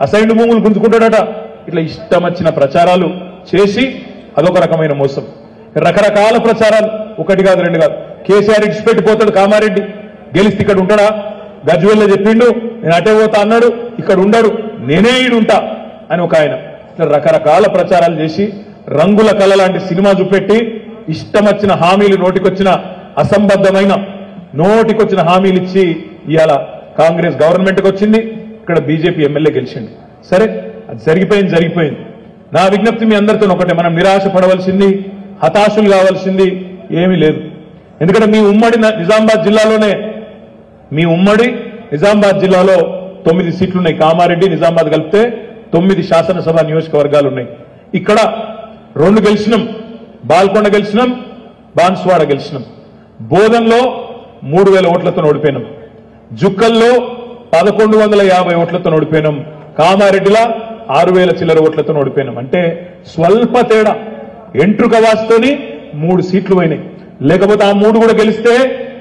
అసైన్డ్ భూములు గుంజుకుంటాడట. ఇట్లా ఇష్టం వచ్చిన ప్రచారాలు చేసి అదొక రకమైన మోసం. రకరకాల ప్రచారాలు, ఒకటి కాదు రెండు కాదు. కేసీఆర్ ఇడిచిపెట్టిపోతాడు కామారెడ్డి, గెలిస్తే ఇక్కడ ఉంటాడా? గజ్వేల్లో చెప్పిండు నేను అటే పోతా అన్నాడు, ఇక్కడ ఉండడు, నేనే ఈడుంటా అని ఒక ఆయన. ఇట్లా రకరకాల ప్రచారాలు చేసి రంగుల కళ లాంటి సినిమా చూపెట్టి ఇష్టం వచ్చిన హామీలు నోటికొచ్చిన అసంబద్ధమైన నోటికొచ్చిన హామీలు ఇచ్చి ఇవాళ కాంగ్రెస్ గవర్నమెంట్కి వచ్చింది, ఇక్కడ బీజేపీ ఎమ్మెల్యే గెలిచింది. సరే అది జరిగిపోయింది. నా విజ్ఞప్తి మీ అందరితో ఒకటే, మనం నిరాశ పడవలసింది హతాశులు కావాల్సింది ఏమీ లేదు. ఎందుకంటే మీ ఉమ్మడి నిజామాబాద్ జిల్లాలో 9 సీట్లు ఉన్నాయి. కామారెడ్డి నిజామాబాద్ కలిపితే 9 శాసనసభ నియోజకవర్గాలు ఉన్నాయి. ఇక్కడ 2 గెలిచినాం, బాల్కొండ గెలిచినాం, బాన్స్వాడ గెలిచినాం. బోధన్లో 3000 ఓట్లతో ఓడిపోయినాం, జుక్కల్లో 1150 ఓట్లతో ఓడిపోయినాం, కామారెడ్డిలా 6000 చిల్లర ఓట్లతో ఓడిపోయినాం. అంటే స్వల్ప తేడా, ఎంట్రుక వాస్తోని 3 సీట్లు పోయినాయి. లేకపోతే ఆ 3 కూడా గెలిస్తే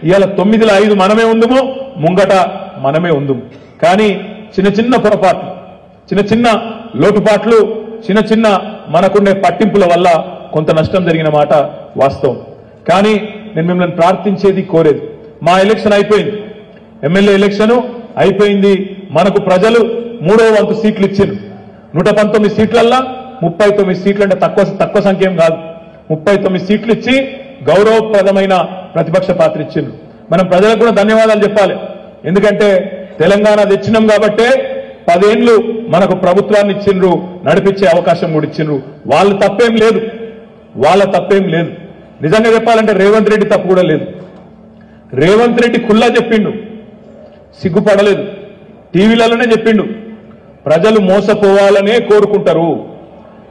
ఇవాళ 9లో 5 మనమే ఉందుము, ముంగట మనమే ఉందుము. కానీ చిన్న పొరపాట్లు, చిన్న లోటుపాట్లు, చిన్న మనకుండే పట్టింపుల వల్ల కొంత నష్టం జరిగిన మాట వాస్తవం. కానీ నేను మిమ్మల్ని ప్రార్థించేది కోరేది, మా ఎలక్షన్ అయిపోయింది, ఎమ్మెల్యే ఎలక్షన్ అయిపోయింది, మనకు ప్రజలు 3వ వంతు సీట్లు ఇచ్చారు. 119 సీట్లల్లా 39 సీట్లు అంటే తక్కువ సంఖ్య ఏం కాదు. 39 సీట్లు ఇచ్చి గౌరవప్రదమైన ప్రతిపక్ష పాత్ర ఇచ్చిండ్రు. మనం ప్రజలకు కూడా ధన్యవాదాలు చెప్పాలి. ఎందుకంటే తెలంగాణ తెచ్చినాం కాబట్టే 10 ఏళ్లు మనకు ప్రభుత్వాన్ని ఇచ్చిండ్రు, నడిపించే అవకాశం కూడా ఇచ్చిండ్రు. వాళ్ళ తప్పేం లేదు. నిజంగా చెప్పాలంటే రేవంత్ రెడ్డి తప్పు కూడా లేదు. రేవంత్ రెడ్డి కుల్లా చెప్పిండు, సిగ్గుపడలేదు, టీవీలలోనే చెప్పిండు, ప్రజలు మోసపోవాలనే కోరుకుంటారు,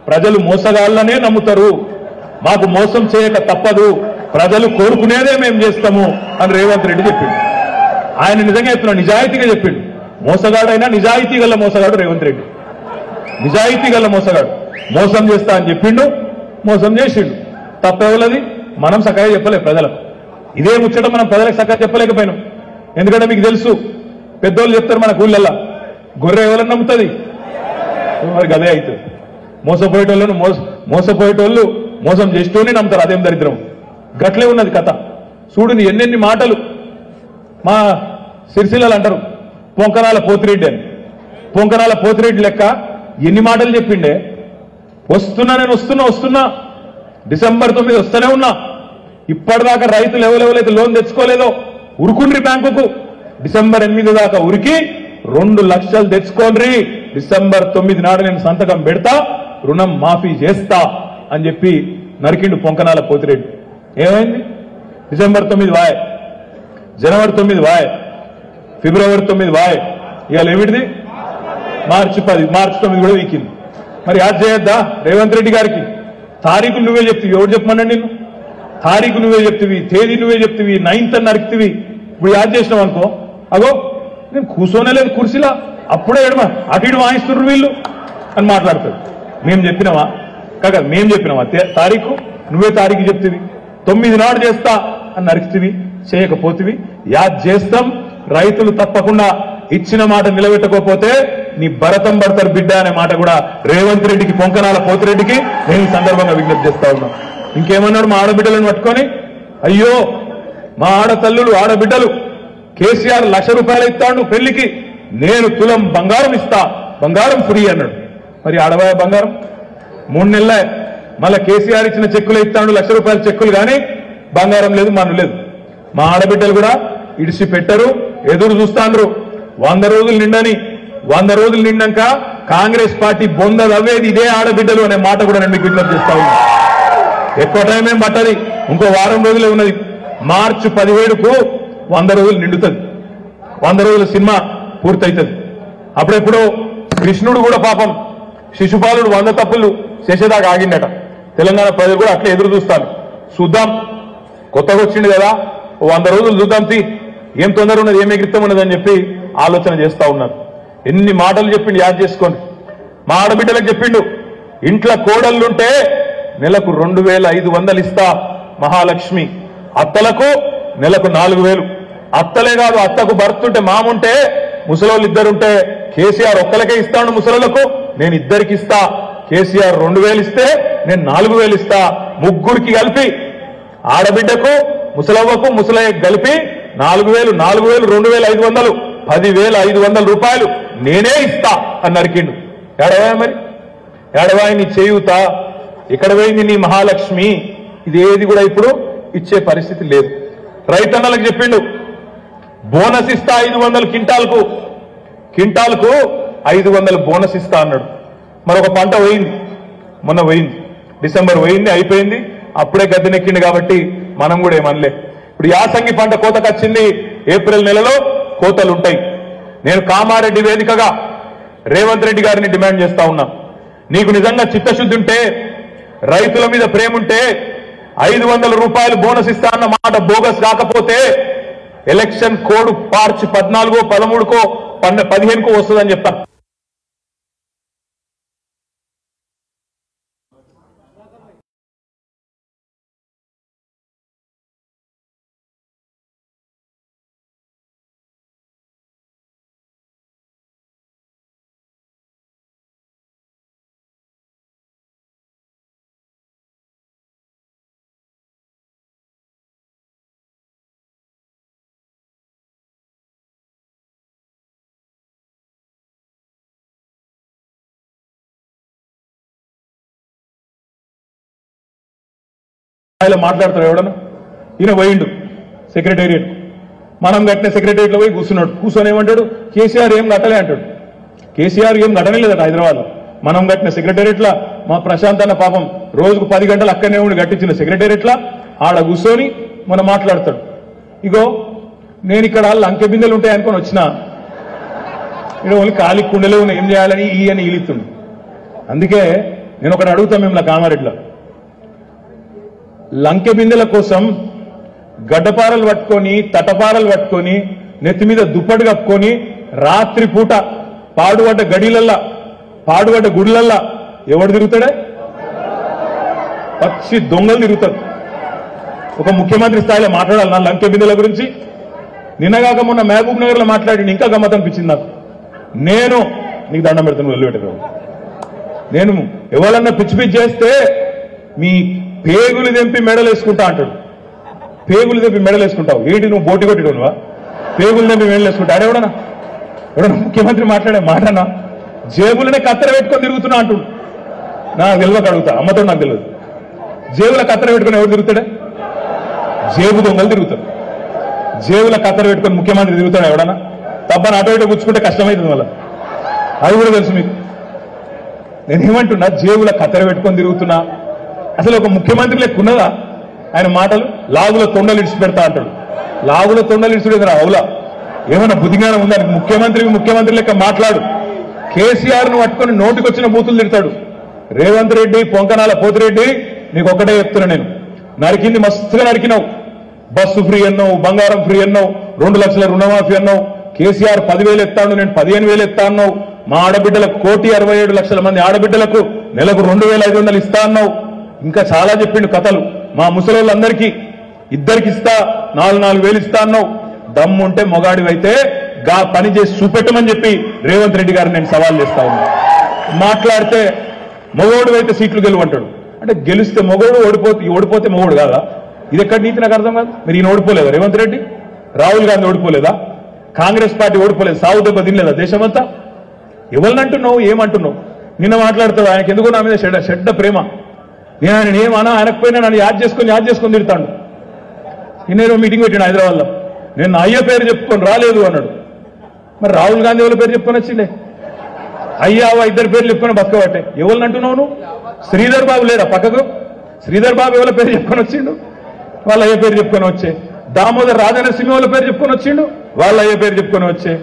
ప్రజలు మోసగాళ్లనే నమ్ముతారు, మాకు మోసం చేయక తప్పదు, ప్రజలు కోరుకునేదే మేము చేస్తాము అని రేవంత్ రెడ్డి చెప్పిండు. ఆయన నిజంగా చెప్తున్నాడు, నిజాయితీగా చెప్పిండు. మోసగాడైనా నిజాయితీ గల మోసగాడు రేవంత్ రెడ్డి, నిజాయితీ గల మోసగాడు. మోసం చేస్తా అని చెప్పిండు, మోసం చేసిండు. తప్పెవలది మనం సక్కగా చెప్పలేదు ప్రజలకు. ఇదే ముచ్చట మనం ప్రజలకు సక్కగా చెప్పలేకపోయినాం. ఎందుకంటే మీకు తెలుసు, పెద్దోళ్ళు చెప్తారు మన ఊళ్ళల్లా, గొర్రె ఎవరన్నా నమ్ముతుంది, మరి గదే అవుతుంది. మోసపోయేటోళ్ళు మోసం చేస్తూనే నమ్ముతారు, అదేం దరిద్రం. గట్లే ఉన్నది కథ. చూడుని ఎన్నెన్ని మాటలు మా సిరిసిల్లలు అంటారు, పొంకనాల పోతిరెడ్డి అని. పొంకనాల పోతిరెడ్డి లెక్క ఎన్ని మాటలు చెప్పిండే. నేను వస్తున్నా డిసెంబర్ 9 వస్తూనే ఉన్నా. ఇప్పటిదాకా రైతులు ఎవరెవరైతే లోన్ తెచ్చుకోలేదో ఉరుకుండ్రి బ్యాంకుకు, డిసెంబర్ 8 దాకా ఉరికి 2 లక్షలు తెచ్చుకోండి, డిసెంబర్ 9 నాడు నేను సంతకం పెడతా, రుణం మాఫీ చేస్తా అని చెప్పి నరికిండు పొంకనాల పోతిరెడ్డి. ఏమైంది? డిసెంబర్ 9 వాయ్, జనవరి 9 వాయ్, ఫిబ్రవరి 9 వాయ్, ఇవాళ ఏమిటిది? మార్చి 9 కూడా వీకింది. మరి యాద్ చేయొద్దా రేవంత్ రెడ్డి గారికి? తారీఖులు నువ్వే చెప్తివి, ఎవరు చెప్పమన్నాడు నిన్ను? తారీఖు నువ్వే చెప్తివి, తేదీ నువ్వే చెప్తివి, 9th అని నరికితివి. ఇప్పుడు యాద్ చేసినావు అనుకో, అగో నేను కూర్చోనే లేదు కుర్చీలా, అప్పుడే ఎడమా అటు ఇటు వాయిస్తున్నారు వీళ్ళు అని మాట్లాడతాడు. మేము చెప్పినావా? కాక మేము చెప్పినావా తారీఖు? నువ్వే తారీఖు చెప్తివి. 9 నాడు చేస్తా అని నరికితివి, చేయకపోతివి. యాద్ చేస్తాం, రైతులు తప్పకుండా ఇచ్చిన మాట నిలబెట్టకపోతే నీ భరతం భర్తరు బిడ్డ అనే మాట కూడా రేవంత్ రెడ్డికి, పొంకనాల పోతిరెడ్డికి నేను ఈ సందర్భంగా విజ్ఞప్తి చేస్తా ఉన్నా. ఇంకేమన్నాడు మా ఆడబిడ్డలను పట్టుకొని, అయ్యో మా ఆడతల్లులు ఆడబిడ్డలు కేసీఆర్ ₹1,00,000 ఇస్తాడు పెళ్లికి, నేను తులం బంగారం ఇస్తా, బంగారం ఫ్రీ అన్నాడు. మరి ఆడవాయ బంగారం 3 నెలలే, మళ్ళా కేసీఆర్ ఇచ్చిన చెక్కులు ఇస్తాడు ₹1,00,000 చెక్కులు, కానీ బంగారం లేదు, మన్ను లేదు. మా ఆడబిడ్డలు కూడా ఇడిసి పెట్టరు, ఎదురు చూస్తాండ్రు 100 రోజులు నిండని. 100 రోజులు నిండాక కాంగ్రెస్ పార్టీ బొందలవ్వేది ఇదే ఆడబిడ్డలు అనే మాట కూడా నేను మీకు విజ్ఞప్తి చేస్తా ఉన్నా. ఎక్కువ టైం ఏం పట్టది, ఇంకో వారం రోజులే ఉన్నది. మార్చి 17కు 100 రోజులు నిండుతుంది. 100 రోజుల సినిమా పూర్తవుతుంది. అప్పుడెప్పుడు కృష్ణుడు కూడా పాపం శిశుపాలుడు 100 తప్పులు చేసేదాకా ఆగిండట. తెలంగాణ ప్రజలు కూడా అట్లా ఎదురు చూస్తాను. చూద్దాం, కొత్తగా వచ్చింది కదా, 100 రోజులు చూద్దాం, ఏం తొందర ఉన్నది, ఏం ఎగిరితం ఉన్నదని చెప్పి ఆలోచన చేస్తా ఉన్నారు. ఎన్ని మాటలు చెప్పిండు యాద్ చేసుకోండి. మా ఆడబిడ్డలకు చెప్పిండు, ఇంట్లో కోడళ్ళుంటే నెలకు 2500 ఇస్తా మహాలక్ష్మి, అత్తలకు నెలకు 4000. అత్తలే కాదు, అత్తకు భర్త ఉంటే మాముంటే ముసలోళ్ళు ఇద్దరుంటే కేసీఆర్ ఒక్కలకే ఇస్తాను ముసలోళ్లకు, నేను ఇద్దరికి ఇస్తా. కేసీఆర్ 2000 ఇస్తే నేను 4000 ఇస్తా. ముగ్గురికి కలిపి ఆడబిడ్డకు ముసలవ్వకు ముసలయ్యకు కలిపి 4000, 2500, 10,500 రూపాయలు నేనే ఇస్తా అని నరికిండు. ఏడవాయ మరి, ఏడవాయ నీ చేయూత, ఎక్కడ పోయింది నీ మహాలక్ష్మి? ఇది ఏది కూడా ఇప్పుడు ఇచ్చే పరిస్థితి లేదు. రైతన్నలకు చెప్పిండు, బోనస్ ఇస్తా 500 క్వింటాల్కు 500 బోనస్ ఇస్తా అన్నాడు. మరొక పంట పోయింది, మొన్న పోయింది, డిసెంబర్ పోయింది, అయిపోయింది. అప్పుడే గద్దెనెక్కింది కాబట్టి మనం కూడా ఏమనలే. ఇప్పుడు యాసంగి పంట కోతకొచ్చింది, ఏప్రిల్ నెలలో కోతలుంటాయి. నేను కామారెడ్డి వేదికగా రేవంత్ రెడ్డి గారిని డిమాండ్ చేస్తా ఉన్నా, నీకు నిజంగా చిత్తశుద్ధి ఉంటే, రైతుల మీద ప్రేమ ఉంటే 500 రూపాయలు బోనస్ ఇస్తా అన్న మాట బోగస్ కాకపోతే ఎలక్షన్ కోడ్ మార్చి 14, 13, 15 వస్తుందని చెప్తాను. మాట్లాడతాడు ఎవడన్నా, ఈయన పోయిండు సెక్రటేరియట్, మనం కట్టిన సెక్రటేరియట్లో పోయి కూర్చున్నాడు. కూర్చొని ఏమంటాడు, కేసీఆర్ ఏం కట్టలే అంటాడు. కేసీఆర్ ఏం కట్టలేదట హైదరాబాద్లో. మనం కట్టిన సెక్రటేరియట్లా మా ప్రశాంత్ అన్న పాపం రోజుకు 10 గంటలు అక్కడనే ఉండి కట్టించిన సెక్రటేరియట్లా ఆడ కూర్చొని మనం మాట్లాడతాడు. ఇగో నేను ఇక్కడ లంకె బిందెలు ఉంటాయి అనుకొని వచ్చిన, ఇక్కడ ఓన్లీ ఖాళీ కుండలే ఉన్నాయి, ఏం చేయాలని ఈ అని ఈలుతుండు. అందుకే నేను ఒకటి అడుగుతాం మిమ్మల్ని కామారెడ్డిలో, లంకె బిందెల కోసం గడ్డపారలు పట్టుకొని తటపారలు పట్టుకొని నెత్తి మీద దుప్పటి కప్పుకొని రాత్రి పూట పాడుబడ్డ గడిలల్లా పాడుబడ్డ గుడిలల్లా ఎవడు తిరుగుతాడే? పక్షి దొంగలు తిరుగుతారు. ఒక ముఖ్యమంత్రి స్థాయిలో మాట్లాడాలి నా లంకె బిందెల గురించి. నిన్నగాక మొన్న మహబూబ్ నగర్ లో మాట్లాడి ఇంకా గమ్మత్ అనిపించింది నాకు. నేను నీకు దండం పెడతాను, వెళ్ళిపెట్టారు. నేను ఎవరన్నా పిచ్చి పిచ్చి చేస్తే మీ పేగులు తెంపి మెడలు వేసుకుంటా అంటాడు. పేగులు తెంపి మెడలు వేసుకుంటావు ఏంటి, నువ్వు బోటి కొట్టిడువా? పేగులు తెంపి మెడలు వేసుకుంటా ఎవడన్నా ముఖ్యమంత్రి మాట్లాడే మాటనా? జేబులనే కత్తెర పెట్టుకొని తిరుగుతున్నా అంటుడు. నాకు తెలియక అడుగుతా, అమ్మతో నాకు తెలియదు. జేబుల కత్తెర పెట్టుకుని ఎవరు తిరుగుతాడే? జేబు దొంగలు తిరుగుతారు. జేబుల కత్తెర పెట్టుకొని ముఖ్యమంత్రి తిరుగుతాడు ఎవడన్నా? తప్పని అటు ఇటు గుచ్చుకుంటే కష్టమవుతుంది మళ్ళీ, అది కూడా తెలుసు మీకు. నేనేమంటున్నా, జేబుల కత్తెర పెట్టుకొని తిరుగుతున్నా. అసలు ఒక ముఖ్యమంత్రి లెక్కున్నదా ఆయన మాటలు? లాగుల తొండలు ఇడిచి పెడతా అంటాడు. లాగుల తొండలు ఇడిచిపెడతారు అవులా? ఏమన్నా బుద్ధిజ్ఞానం ఉందా? ముఖ్యమంత్రి లెక్క మాట్లాడు. కేసీఆర్ ను పట్టుకొని నోటికొచ్చిన బూతులు తిడతాడు. రేవంత్ రెడ్డి, పొంకనాల పోతిరెడ్డి, నీకు ఒక్కటే చెప్తున్నా, నేను నరికింది మస్తుగా నరికినావు. బస్సు ఫ్రీ అన్నావు, బంగారం ఫ్రీ అన్నావు, 2 లక్షల రుణమాఫీ అన్నావు. కేసీఆర్ 10,000 ఎత్తాను, నేను 15,000 ఎత్తా అన్నావు. మా ఆడబిడ్డలకు 1,67,00,000 మంది ఆడబిడ్డలకు నెలకు 2,500 ఇస్తా అన్నావు. ఇంకా చాలా చెప్పిండు కథలు. మా ముసలోళ్ళందరికీ ఇద్దరికి ఇస్తా, 4,000 ఇస్తా అన్నావు. దమ్ముంటే మొగాడివైతే గా పని చేసి చూపెట్టమని చెప్పి రేవంత్ రెడ్డి గారిని నేను సవాల్ చేస్తా ఉన్నా. మాట్లాడితే మొగోడు అయితే సీట్లు గెలువంటాడు. అంటే గెలిస్తే మొగోడు, ఓడిపోతే మొగోడు కాదా? ఇది ఎక్కడ నీతి నాకు అర్థం కాదు. మీరు ఈయన ఓడిపోలేదా? రేవంత్ రెడ్డి, రాహుల్ గాంధీ ఓడిపోలేదా? కాంగ్రెస్ పార్టీ ఓడిపోలేదు? సాగు దెబ్బ తినలేదా దేశమంతా? ఎవరినంటున్నావు, ఏమంటున్నావు? నిన్న మాట్లాడుతావు ఆయనకి ఎందుకో నా మీద చెడ్డ ప్రేమ. నేను ఆయన ఏమన్నా ఆయనకపోయినా నన్ను యాద్ చేసుకొని తిడతాడు. నిన్నేదో మీటింగ్ పెట్టాడు హైదరాబాద్లో, నేను నా అయ్య పేరు చెప్పుకొని రాలేదు అన్నాడు. మరి రాహుల్ గాంధీ ఎవరి పేరు చెప్పుకొని వచ్చిండే? అయ్యావా ఇద్దరు పేర్లు చెప్పుకొని బతకబట్టే. ఎవరిని అంటున్నావు నువ్వు? శ్రీధర్ బాబు లేడా పక్కకు? శ్రీధర్ బాబు ఎవరి పేరు చెప్పుకొని వచ్చిండు? వాళ్ళ అయ్య పేరు చెప్పుకొని వచ్చే. దామోదర్ రాజనరసింహ వాళ్ళ పేరు చెప్పుకొని వచ్చిండు. వాళ్ళ అయ్యే పేరు చెప్పుకొని వచ్చే,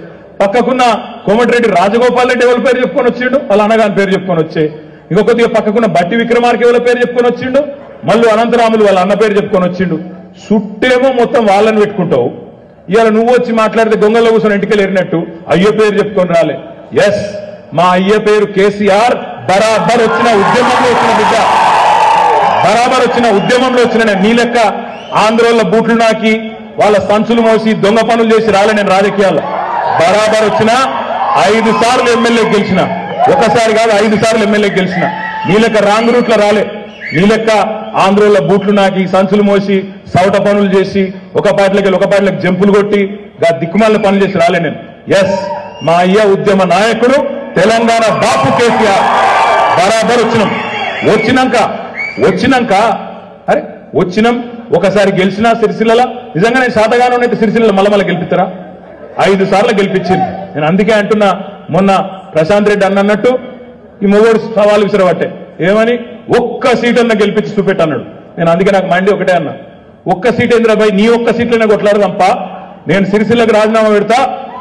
పక్కకున్న కోమటిరెడ్డి రాజగోపాల్ రెడ్డి ఎవరి పేరు చెప్పుకొని వచ్చిండు, వాళ్ళ అన్నగారి పేరు చెప్పుకొని వచ్చే, ఇంకో కొద్దిగా పక్కకున్న బట్టి విక్రమార్క ఎవరి పేరు చెప్పుకొని వచ్చిండు, మళ్ళీ అనంతరాములు వాళ్ళ అన్న పేరు చెప్పుకొని వచ్చిండు. సుట్టేమో మొత్తం వాళ్ళని పెట్టుకుంటావు. ఇవాళ నువ్వు వచ్చి మాట్లాడితే గొంగల్లో కూర్చొని ఇంటికి ఎరినట్టు అయ్యో పేరు చెప్పుకొని రాలే. ఎస్, మా అయ్య పేరు కేసీఆర్. బరాబర్ వచ్చిన ఉద్యమంలో వచ్చిన బిడ్డ, బరాబర్ వచ్చిన ఉద్యమంలో వచ్చిన నీ లెక్క ఆంధ్రోళ్ళ బూట్లు నాకి వాళ్ళ సంచులు మోసి దొంగ పనులు చేసి రాలే. నేను రాజకీయాల్లో బరాబర్ వచ్చిన 5 సార్లు ఎమ్మెల్యే గెలిచిన, ఒకసారి కాదు 5 సార్లు ఎమ్మెల్యే గెలిచిన. నీ లెక్క రాంగ్ రూట్లో రాలే. నీ లెక్క ఆంధ్రోళ్ళ బూట్లు నాకి సంచులు మోసి సౌట పనులు చేసి ఒక పార్టీలకు జంపులు కొట్టి దిక్కుమాల పనులు చేసి రాలే నేను. ఎస్, మా అయ్య ఉద్యమ నాయకుడు తెలంగాణ బాపు కేసీఆర్. బరాబర్ వచ్చినాక అరే వచ్చినాం, ఒకసారి గెలిచినా సిరిసిల్ల నిజంగానే శాతగానం అయితే సిరిసిల్ల మళ్ళీ గెలిపిస్తారా? 5 సార్లు గెలిపించింది. నేను అందుకే అంటున్నా, మొన్న ప్రశాంత్ రెడ్డి అన్నట్టు ఈ మొగోడు సవాలు విసిరబట్టే ఏమని ఒక్క సీట్ అన్న గెలిపించి చూపెట్టన్నాడు. నేను అందుకే నాకు మండి ఒకటే అన్నా, ఒక్క సీట్ ఏంద్రాబాయ్, నీ ఒక్క సీట్లోనే కొట్లాడదంప. నేను సిరిసిల్లకు రాజీనామా పెడతా,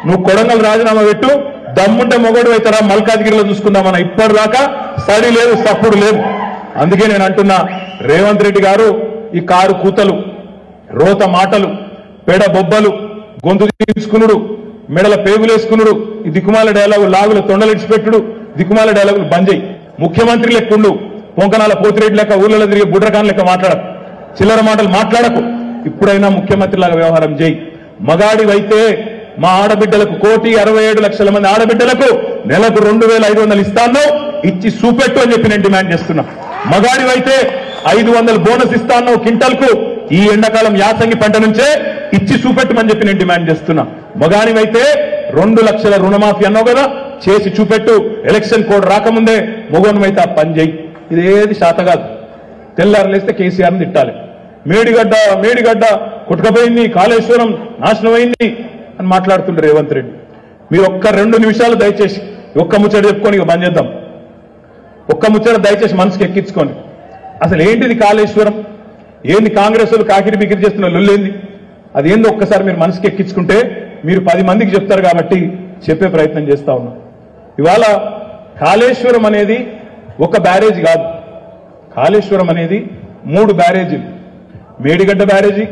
నువ్వు కొడంగల్ రాజీనామా పెట్టు, దమ్ముంటే మొగోడు అవుతారా మల్కాజ్గిరిలో చూసుకుందామన్న. ఇప్పటిదాకా సడి లేదు, తప్పుడు లేదు. అందుకే నేను అంటున్నా, రేవంత్ రెడ్డి గారు ఈ కారు కూతలు, రోత మాటలు, పెడ బొబ్బలు, గొంతు తీసుకునుడు, మెడల పేగులేసుకునుడు, ఈ దిక్కుమాల డైలాగు లాగుల తొండలిడిచిపెట్టుడు, దిక్కుమాల డైలాగులు బంద్ చేయి. ముఖ్యమంత్రి లెక్కుండు, పొంకనాల పోతిరెడ్డి లెక్క ఊళ్ళలో తిరిగే బుడ్రకాన్ లెక్క మాట్లాడకు, చిల్లర మాటలు మాట్లాడకు. ఇప్పుడైనా ముఖ్యమంత్రిలాగా వ్యవహారం చేయి. మగాడివైతే మా ఆడబిడ్డలకు 1,67,00,000 మంది ఆడబిడ్డలకు నెలకు 2,500 ఇస్తాను, ఇచ్చి చూపెట్టు అని చెప్పి నేను డిమాండ్ చేస్తున్నా. మగాడివైతే 500 బోనస్ ఇస్తాను క్వింటల్కు, ఈ ఎండాకాలం యాసంగి పంట నుంచే ఇచ్చి చూపెట్టమని చెప్పి నేను డిమాండ్ చేస్తున్నా. మగాడివైతే 2 లక్షల రుణమాఫీ అన్నావు కదా, చేసి చూపెట్టు. ఎలక్షన్ కోడ్ రాకముందే మొగోనివైతే ఆ పని చేయి. ఇదేది శాత కాదు. తెల్లారు లేస్తే కేసీఆర్ని తిట్టాలి. మేడిగడ్డ కొట్టుకపోయింది, కాళేశ్వరం నాశనమైంది అని మాట్లాడుతుండ్రు రేవంత్ రెడ్డి. మీరు ఒక్క 2 నిమిషాలు దయచేసి ఒక్క ముచ్చట చెప్పుకొని ఇక బంద్ చేద్దాం. ఒక్క ముచ్చట దయచేసి మనసుకి ఎక్కించుకోండి. అసలు ఏంటిది కాళేశ్వరం, ఏంది కాంగ్రెస్ వాళ్ళు కాకిరి బికిరి చేస్తున్న లొల్లేంది, అదేందో ఒక్కసారి మీరు మనసుకి ఎక్కించుకుంటే మీరు 10 మందికి చెప్తారు కాబట్టి చెప్పే ప్రయత్నం చేస్తా ఉన్నాం. ఇవాళ కాళేశ్వరం అనేది ఒక బ్యారేజ్ కాదు, కాళేశ్వరం అనేది 3 బ్యారేజీలు. మేడిగడ్డ బ్యారేజీ,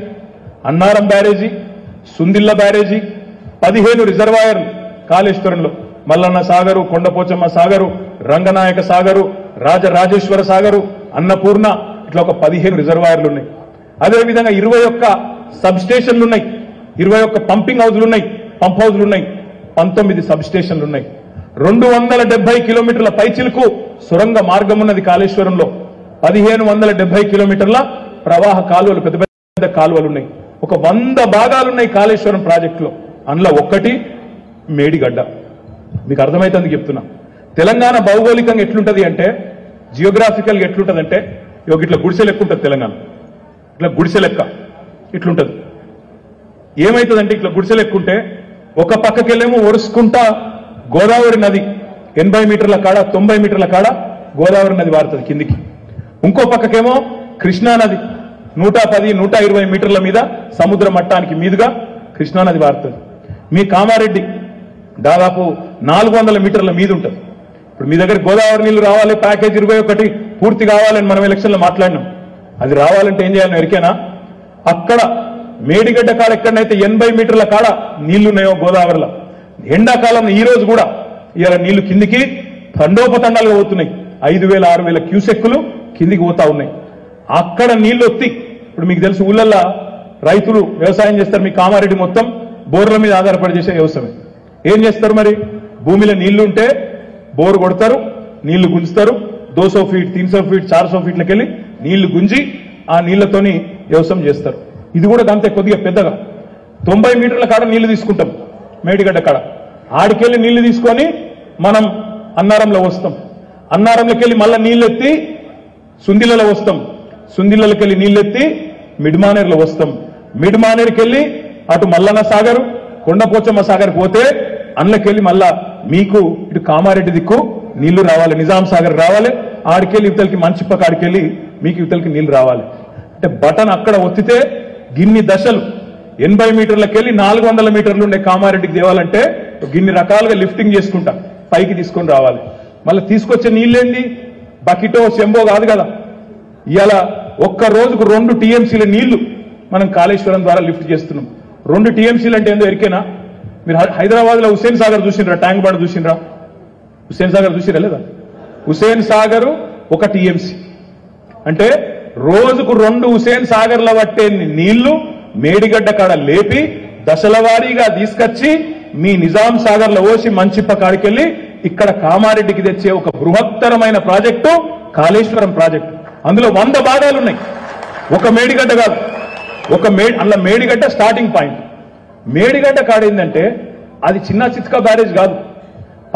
అన్నారం బ్యారేజీ, సుందిల్ల బ్యారేజీ, 15 రిజర్వాయర్లు కాళేశ్వరంలో. మల్లన్న సాగరు, కొండపోచమ్మ సాగరు, రంగనాయక సాగరు, రాజరాజేశ్వర సాగరు, అన్నపూర్ణ, ఇట్లా ఒక 15 రిజర్వాయర్లు ఉన్నాయి. అదేవిధంగా 21 సబ్ స్టేషన్లు ఉన్నాయి, 21 పంపింగ్ హౌజులు ఉన్నాయి, పంప్ హౌజులు ఉన్నాయి, 19 సబ్ స్టేషన్లు ఉన్నాయి. 270 కిలోమీటర్ల పైచిలకు సొరంగ మార్గం ఉన్నది కాళేశ్వరంలో. 1570 కిలోమీటర్ల ప్రవాహ కాలువలు, పెద్ద పెద్ద కాలువలు ఉన్నాయి. ఒక 100 భాగాలున్నాయి కాళేశ్వరం ప్రాజెక్టులో. అందులో ఒక్కటి మేడిగడ్డ. మీకు అర్థమైతుంది చెప్తున్నా. తెలంగాణ భౌగోళికంగా ఎట్లుంటది అంటే, జియోగ్రాఫికల్గా ఎట్లుంటది అంటే, ఇట్లా గుడిసె లెక్క ఉంటుంది తెలంగాణ. ఇట్లా గుడిసె లెక్క ఇట్లుంటది. ఏమైతుందంటే ఇట్లా గుడిసె లెక్క ఉంటే ఒక పక్కకెళ్ళేమో ఒరుసుకుంటా గోదావరి నది 80 మీటర్ల కాడ 90 మీటర్ల కాడ గోదావరి నది వారుతుంది కిందికి. ఇంకో పక్కకేమో కృష్ణానది 110-120 మీటర్ల మీద సముద్ర మట్టానికి మీదుగా కృష్ణానది వారుతుంది. మీ కామారెడ్డి దాదాపు 400 మీటర్ల మీద ఉంటుంది. ఇప్పుడు మీ దగ్గర గోదావరి నీళ్లు రావాలి, ప్యాకేజ్ 21 పూర్తి కావాలని మనం ఎలక్షన్లో మాట్లాడినాం. అది రావాలంటే ఏం చేయాలని ఎరికేనా? అక్కడ మేడిగడ్డ కాడ ఎక్కడైతే 80 మీటర్ల కాడ నీళ్లున్నాయో గోదావరిలో, ఎండాకాలం ఈ రోజు కూడా ఇవాళ నీళ్లు కిందికి తండోపతండాలుగా పోతున్నాయి. 5,000-6,000 క్యూసెక్కులు కిందికి పోతా ఉన్నాయి. అక్కడ నీళ్లు వత్తి, ఇప్పుడు మీకు తెలుసు ఊళ్ళల్లో రైతులు వ్యవసాయం చేస్తారు. మీ కామారెడ్డి మొత్తం బోర్ల మీద ఆధారపడి చేసే వ్యవసాయం. ఏం చేస్తారు మరి? భూమిలో నీళ్లు ఉంటే బోరు కొడతారు, నీళ్లు గుంజుతారు. 200 ఫీట్ 300 ఫీట్ 400 ఫీట్లకి వెళ్ళి నీళ్లు గుంజి ఆ నీళ్లతోని వ్యవసాయం చేస్తారు. ఇది కూడా అంతే, కొద్దిగా పెద్దగా 90 మీటర్ల కాడ నీళ్లు తీసుకుంటాం మేడిగడ్డ కాడ. ఆడికెళ్ళి నీళ్లు తీసుకొని మనం అన్నారంలో వస్తాం. అన్నారంలోకి వెళ్ళి మళ్ళీ నీళ్ళెత్తి సుందిలలో వస్తాం. సుందిలకి వెళ్ళి నీళ్ళెత్తి మిడ్మానేర్లో వస్తాం. మిడ్మానేర్కి వెళ్ళి అటు మల్లన్న సాగర్, కొండపోచమ్మ సాగర్ పోతే అందులోకెళ్ళి మళ్ళా మీకు ఇటు కామారెడ్డి దిక్కు నీళ్లు రావాలి, నిజాం సాగర్ రావాలి. ఆడికెళ్ళి ఇవతలకి మంచిప్పక ఆడికెళ్ళి మీకు ఇవతలకి నీళ్లు రావాలి. అంటే బటన్ అక్కడ ఒత్తితే గిన్ని దశలు 80 మీటర్లకు వెళ్ళి 400 మీటర్లు ఉండే కామారెడ్డికి తేవాలంటే గిన్ని రకాలుగా లిఫ్టింగ్ చేసుకుంటా పైకి తీసుకొని రావాలి. మళ్ళీ తీసుకొచ్చే నీళ్ళేంది, బకెటో చెంబో కాదు కదా. ఇవాళ ఒక్క రోజుకు 2 టీఎంసీల నీళ్లు మనం కాళేశ్వరం ద్వారా లిఫ్ట్ చేస్తున్నాం. 2 టీఎంసీలు అంటే ఏందో ఎరికేనా? మీరు హైదరాబాద్ లో హుస్సేన్ సాగర్ చూసిండ్రా, ట్యాంక్ బండ్ చూసిండ్రా? హుస్సేన్ సాగర్ చూసిరా లేదా? హుస్సేన్ సాగర్ 1 టీఎంసీ అంటే రోజుకు 2 హుస్సేన్ సాగర్ల పట్టే నీళ్లు మేడిగడ్డ కాడ లేపి దశల వారీగా తీసుకొచ్చి మీ నిజాం సాగర్ లో పోసి మంచిప్ప కాడికెళ్ళి ఇక్కడ కామారెడ్డికి తెచ్చే ఒక బృహత్తరమైన ప్రాజెక్టు కాళేశ్వరం ప్రాజెక్టు. అందులో 100 భాగాలు ఉన్నాయి. ఒక మేడిగడ్డ కాదు, అందులో మేడిగడ్డ స్టార్టింగ్ పాయింట్. మేడిగడ్డ కాడేందంటే అది చిన్న చిత్కా బ్యారేజ్ కాదు,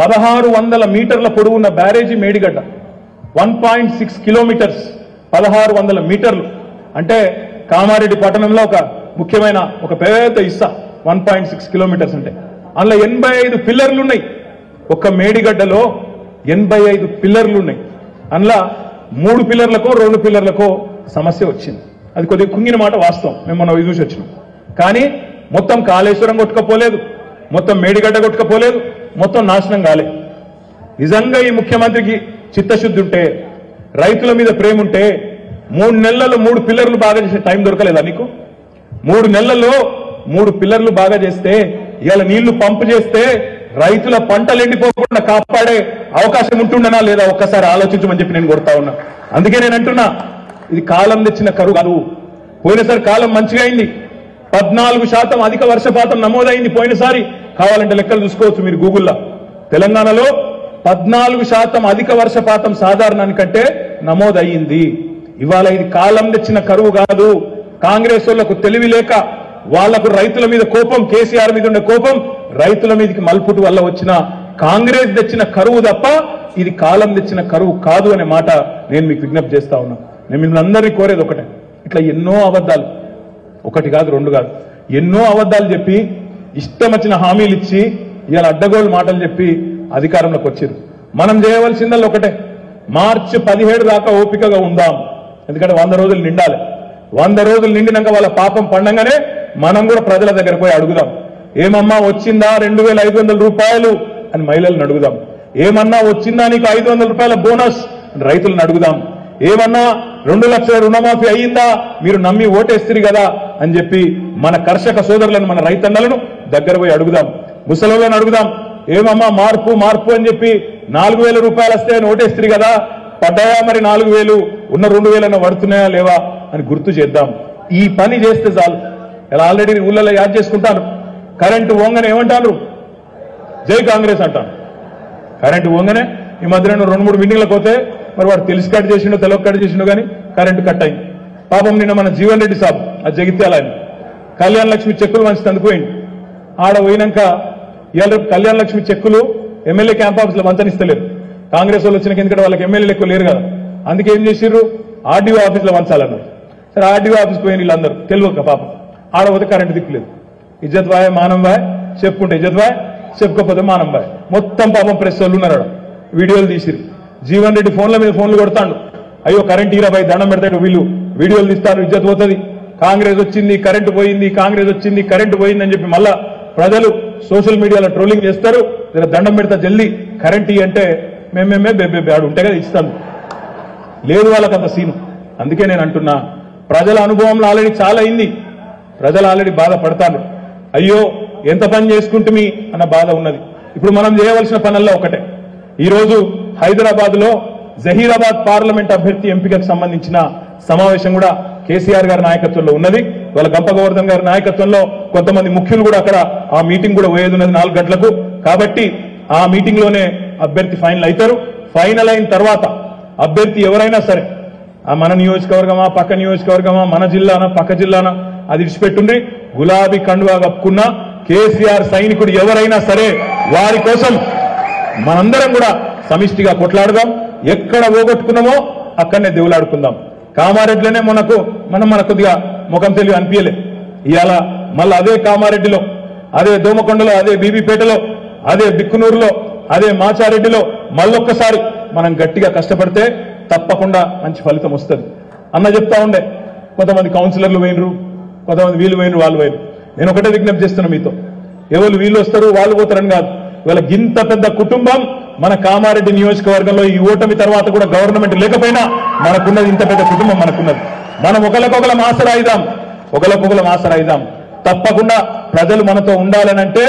1600 మీటర్ల పొడవున్న బ్యారేజీ మేడిగడ్డ. 1.6 కిలోమీటర్స్, 1600 మీటర్లు అంటే కామారెడ్డి పట్టణంలో ఒక ముఖ్యమైన ఒక పెద్ద ఇస్సా. 1.6 కిలోమీటర్స్ అంటే అందులో 85 పిల్లర్లు ఉన్నాయి. ఒక మేడిగడ్డలో 85 పిల్లర్లు ఉన్నాయి. అందులో 3 పిల్లర్లకో 2 పిల్లర్లకో సమస్య వచ్చింది. అది కొద్దిగా కుంగిన మాట వాస్తవం, మేము మొన్న చూసి వచ్చినాం. కానీ మొత్తం కాళేశ్వరం కొట్టుకపోలేదు, మొత్తం మేడిగడ్డ కొట్టుకపోలేదు, మొత్తం నాశనం కాలే. నిజంగా ఈ ముఖ్యమంత్రికి చిత్తశుద్ధి ఉంటే, రైతుల మీద ప్రేమ ఉంటే 3 నెలల్లో 3 పిల్లర్లు బాగా చేసే టైం దొరకలేదా నీకు? 3 నెలల్లో 3 పిల్లర్లు బాగా చేస్తే, ఇవాళ నీళ్లు పంపు చేస్తే రైతుల పంటలు ఎండిపోకుండా కాపాడే అవకాశం ఉంటుండనా లేదా? ఒక్కసారి ఆలోచించమని చెప్పి నేను కొడతా ఉన్నా. అందుకే నేను అంటున్నా, ఇది కాలం తెచ్చిన కరువు కాదు. పోయినసారి కాలం మంచిగా అయింది, 14% అధిక వర్షపాతం నమోదైంది పోయినసారి. కావాలంటే లెక్కలు చూసుకోవచ్చు మీరు గూగుల్లో. తెలంగాణలో 14% అధిక వర్షపాతం సాధారణానికంటే నమోదయ్యింది. ఇవాళ ఇది కాలం తెచ్చిన కరువు కాదు. కాంగ్రెస్ వాళ్లకు తెలివి లేక వాళ్లకు రైతుల మీద కోపం, కేసీఆర్ మీద ఉండే కోపం రైతుల మీదకి మల్పుటు వల్ల వచ్చిన కాంగ్రెస్ తెచ్చిన కరువు తప్ప ఇది కాలం తెచ్చిన కరువు కాదు అనే మాట నేను మీకు విజ్ఞప్తి చేస్తా ఉన్నా. నేను మిమ్మల్ని అందరినీ కోరేది ఒకటే, ఇట్లా ఎన్నో అబద్ధాలు, 1 కాదు 2 కాదు, ఎన్నో అబద్ధాలు చెప్పి ఇష్టం వచ్చిన హామీలు ఇచ్చి ఇవాళ అడ్డగోలు మాటలు చెప్పి అధికారంలోకి వచ్చారు. మనం చేయవలసిందల్లా ఒకటే, మార్చి 17 దాకా ఓపికగా ఉందాం. ఎందుకంటే 100 రోజులు నిండాలి. 100 రోజులు నిండినాక వాళ్ళ పాపం పండంగానే మనం కూడా ప్రజల దగ్గర పోయి అడుగుదాం. ఏమమ్మా వచ్చిందా 2500 రూపాయలు అని మహిళలను అడుగుదాం. ఏమన్నా వచ్చిందా నీకు 500 రూపాయల బోనస్ అని రైతులను అడుగుదాం. ఏమన్నా 2 లక్షల రుణమాఫీ అయ్యిందా, మీరు నమ్మి ఓటేస్తారు కదా అని చెప్పి మన కర్షక సోదరులను, మన రైతన్నలను దగ్గర పోయి అడుగుదాం. ముసలోళ్ళని అడుగుదాం, ఏమమ్మా మార్పు మార్పు అని చెప్పి 4000 రూపాయలు వస్తాయని ఓటేస్తారు కదా, పడ్డాయా మరి 4000, ఉన్న 2000 పడుతున్నాయా లేవా అని గుర్తు చేద్దాం. ఈ పని చేస్తే చాలు. ఇలా ఆల్రెడీ ఊళ్ళలో యాడ్ చేసుకుంటాను. కరెంటు ఓంగనే ఏమంటారు? జై కాంగ్రెస్ అంటాను. కరెంటు ఓంగనే ఈ మధ్యన 2-3 మీటింగ్లకు పోతే మరి వాడు తెలిసి కట్ చేసిండో తెలియక కట్ చేసిండో కానీ కరెంటు కట్ అయింది. పాపం నిన్న మన జీవన్ రెడ్డి సాబ్ అది జగిత్యాల ఆయన కళ్యాణ లక్ష్మి చెక్కులు మంచి అందుకుపోయింది. ఆడ పోయినాక ఇవాళ కళ్యాణ లక్ష్మి చెక్కులు ఎమ్మెల్యే క్యాంప్ ఆఫీస్లో వంచనిస్తలేరు. కాంగ్రెస్ వాళ్ళు వచ్చినాక, ఎందుకంటే వాళ్ళకి ఎమ్మెల్యేలు ఎక్కువ లేరు కదా. అందుకే ఏం చేసిర్రు, ఆర్డీఓ ఆఫీస్లో వంచాలన్నారు. సరే ఆర్డీఓ ఆఫీస్కి పోయిన వీళ్ళందరూ తెలియక పాపం ఆడపోతే కరెంటు దిక్కులేదు. ఇజ్జత్ బాయ్ మానం బాయ్ చెప్పుకుంటే ఇజ్జత్ బాయ్, చెప్పుకోకపోతే మానం బాయ్. మొత్తం పాపం ప్రెస్ వాళ్ళు ఉన్నారు, వీడియోలు తీసిరు. జీవన్ రెడ్డి ఫోన్ల మీద ఫోన్లు కొడతాడు, అయ్యో కరెంట్ ఇరాబాయి దండం పెడతాడు, వీళ్ళు వీడియోలు తీస్తారు, ఇజ్జత్ పోతుంది, కాంగ్రెస్ వచ్చింది కరెంటు పోయింది, కాంగ్రెస్ వచ్చింది కరెంటు పోయింది అని చెప్పి మళ్ళా ప్రజలు సోషల్ మీడియాలో ట్రోలింగ్ చేస్తారు. దండం పెడతా జల్దీ కరెంట్ అంటే మేమేమే బేబే ఆడు ఉంటే కదా ఇస్తాను, లేదు వాళ్ళకి అంత సీను. అందుకే నేను అంటున్నా, ప్రజల అనుభవంలో ఆల్రెడీ చాలా అయింది, ప్రజలు ఆల్రెడీ బాధపడతారు. అయ్యో ఎంత పని చేసుకుంటుమి అన్న బాధ ఉన్నది. ఇప్పుడు మనం చేయవలసిన పనుల్లో ఒకటే, ఈరోజు హైదరాబాద్ లో జహీరాబాద్ పార్లమెంట్ అభ్యర్థి ఎంపికకు సంబంధించిన సమావేశం కూడా కేసీఆర్ గారి నాయకత్వంలో ఉన్నది. వాళ్ళ గంప గోవర్ధన్ గారి నాయకత్వంలో కొంతమంది ముఖ్యులు కూడా అక్కడ ఆ మీటింగ్ కూడా పోయేది ఉన్నది 4 గంటలకు. కాబట్టి ఆ మీటింగ్ లోనే అభ్యర్థి ఫైనల్ అవుతారు. ఫైనల్ అయిన తర్వాత అభ్యర్థి ఎవరైనా సరే, ఆ మన నియోజకవర్గమా పక్క నియోజకవర్గమా మన జిల్లానా పక్క జిల్లానా అది విడిచిపెట్టుండ్రి, గులాబీ కండువా కప్పుకున్న కేసీఆర్ సైనికుడు ఎవరైనా సరే వారి కోసం మనందరం కూడా సమిష్టిగా కొట్లాడదాం. ఎక్కడ పోగొట్టుకున్నామో అక్కడనే దేవులాడుకుందాం. కామారెడ్డిలోనే మన కొద్దిగా ముఖం తెలివి అనిపించలే. ఇవాళ మళ్ళీ అదే కామారెడ్డిలో, అదే దోమకొండలో, అదే బీబీపేటలో, అదే బిక్కునూరులో, అదే మాచారెడ్డిలో మళ్ళొక్కసారి మనం గట్టిగా కష్టపడితే తప్పకుండా మంచి ఫలితం వస్తుంది. అన్న చెప్తా ఉండే, కొంతమంది కౌన్సిలర్లు పోయినరు, కొంతమంది వీళ్ళు పోయినరు, వాళ్ళు పోయినరు. నేను ఒకటే విజ్ఞప్తి చేస్తున్నా మీతో, ఎవరు వీళ్ళు వస్తారు వాళ్ళు పోతారని కాదు. ఇవాళ ఇంత పెద్ద కుటుంబం మన కామారెడ్డి నియోజకవర్గంలో ఈ ఓటమి తర్వాత కూడా గవర్నమెంట్ లేకపోయినా మనకున్నది ఇంత పెద్ద కుటుంబం మనకున్నది. మనం ఒకరికొకరం ఆసరాయిదాం. తప్పకుండా ప్రజలు మనతో ఉండాలనంటే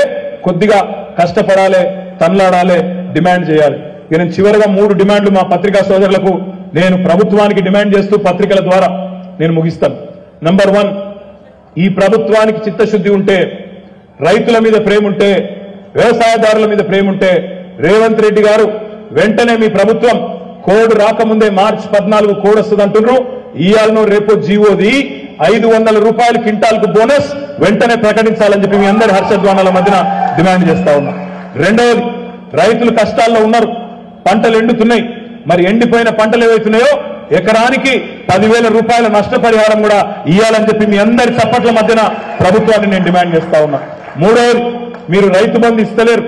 కొద్దిగా కష్టపడాలి, తన్లాడాలి, డిమాండ్ చేయాలి. నేను చివరిగా 3 డిమాండ్లు మా పత్రికా సోదరులకు నేను ప్రభుత్వానికి డిమాండ్ చేస్తూ పత్రికల ద్వారా నేను ముగిస్తాను. నంబర్ 1, ఈ ప్రభుత్వానికి చిత్తశుద్ధి ఉంటే, రైతుల మీద ప్రేమ ఉంటే, వ్యవసాయదారుల మీద ప్రేమ ఉంటే రేవంత్ రెడ్డి గారు వెంటనే మీ ప్రభుత్వం కోడ్ రాకముందే మార్చి 14 కోడ్ వస్తుంది అంటున్నారు. ఇయాలను రేపు జీవోది 500 రూపాయలు క్వింటాల్కు బోనస్ వెంటనే ప్రకటించాలని చెప్పి మీ అందరి హర్షధ్వానాల మధ్యన డిమాండ్ చేస్తా ఉన్నా. రెండవది, రైతులు కష్టాల్లో ఉన్నారు, పంటలు ఎండుతున్నాయి. మరి ఎండిపోయిన పంటలు ఏవైతున్నాయో ఎకరానికి 10,000 రూపాయల నష్టపరిహారం కూడా ఇవ్వాలని చెప్పి మీ అందరి చప్పట్ల మధ్యన ప్రభుత్వాన్ని నేను డిమాండ్ చేస్తా ఉన్నా. మూడవది, మీరు రైతు బంధు ఇస్తలేరు,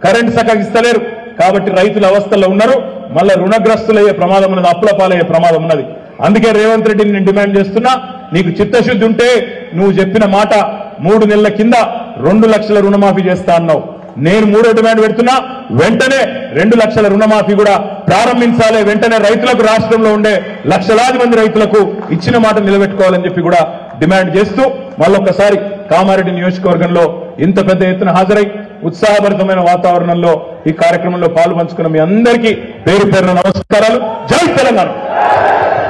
కరెంట్ సక్కగా ఇస్తలేరు కాబట్టి రైతుల అవస్థల్లో ఉన్నారు. మళ్ళా రుణగ్రస్తులయ్యే ప్రమాదం ఉన్నది, అప్పుల పాలయ్యే ప్రమాదం ఉన్నది. అందుకే రేవంత్ రెడ్డిని నేను డిమాండ్ చేస్తున్నా, నీకు చిత్తశుద్ధి ఉంటే నువ్వు చెప్పిన మాట 3 నెలల కింద 2 లక్షల రుణమాఫీ చేస్తా అన్నావు. నేను 3వ డిమాండ్ పెడుతున్నా, వెంటనే 2 లక్షల రుణమాఫీ కూడా ప్రారంభించాలి. వెంటనే రైతులకు, రాష్ట్రంలో ఉండే లక్షలాది మంది రైతులకు ఇచ్చిన మాట నిలబెట్టుకోవాలని చెప్పి కూడా డిమాండ్ చేస్తూ మళ్ళొక్కసారి కామారెడ్డి నియోజకవర్గంలో ఇంత పెద్ద ఎత్తున హాజరై ఉత్సాహభరితమైన వాతావరణంలో ఈ కార్యక్రమంలో పాలు పంచుకున్న మీ అందరికీ పేరు పేరున నమస్కారాలు. జై తెలంగాణ.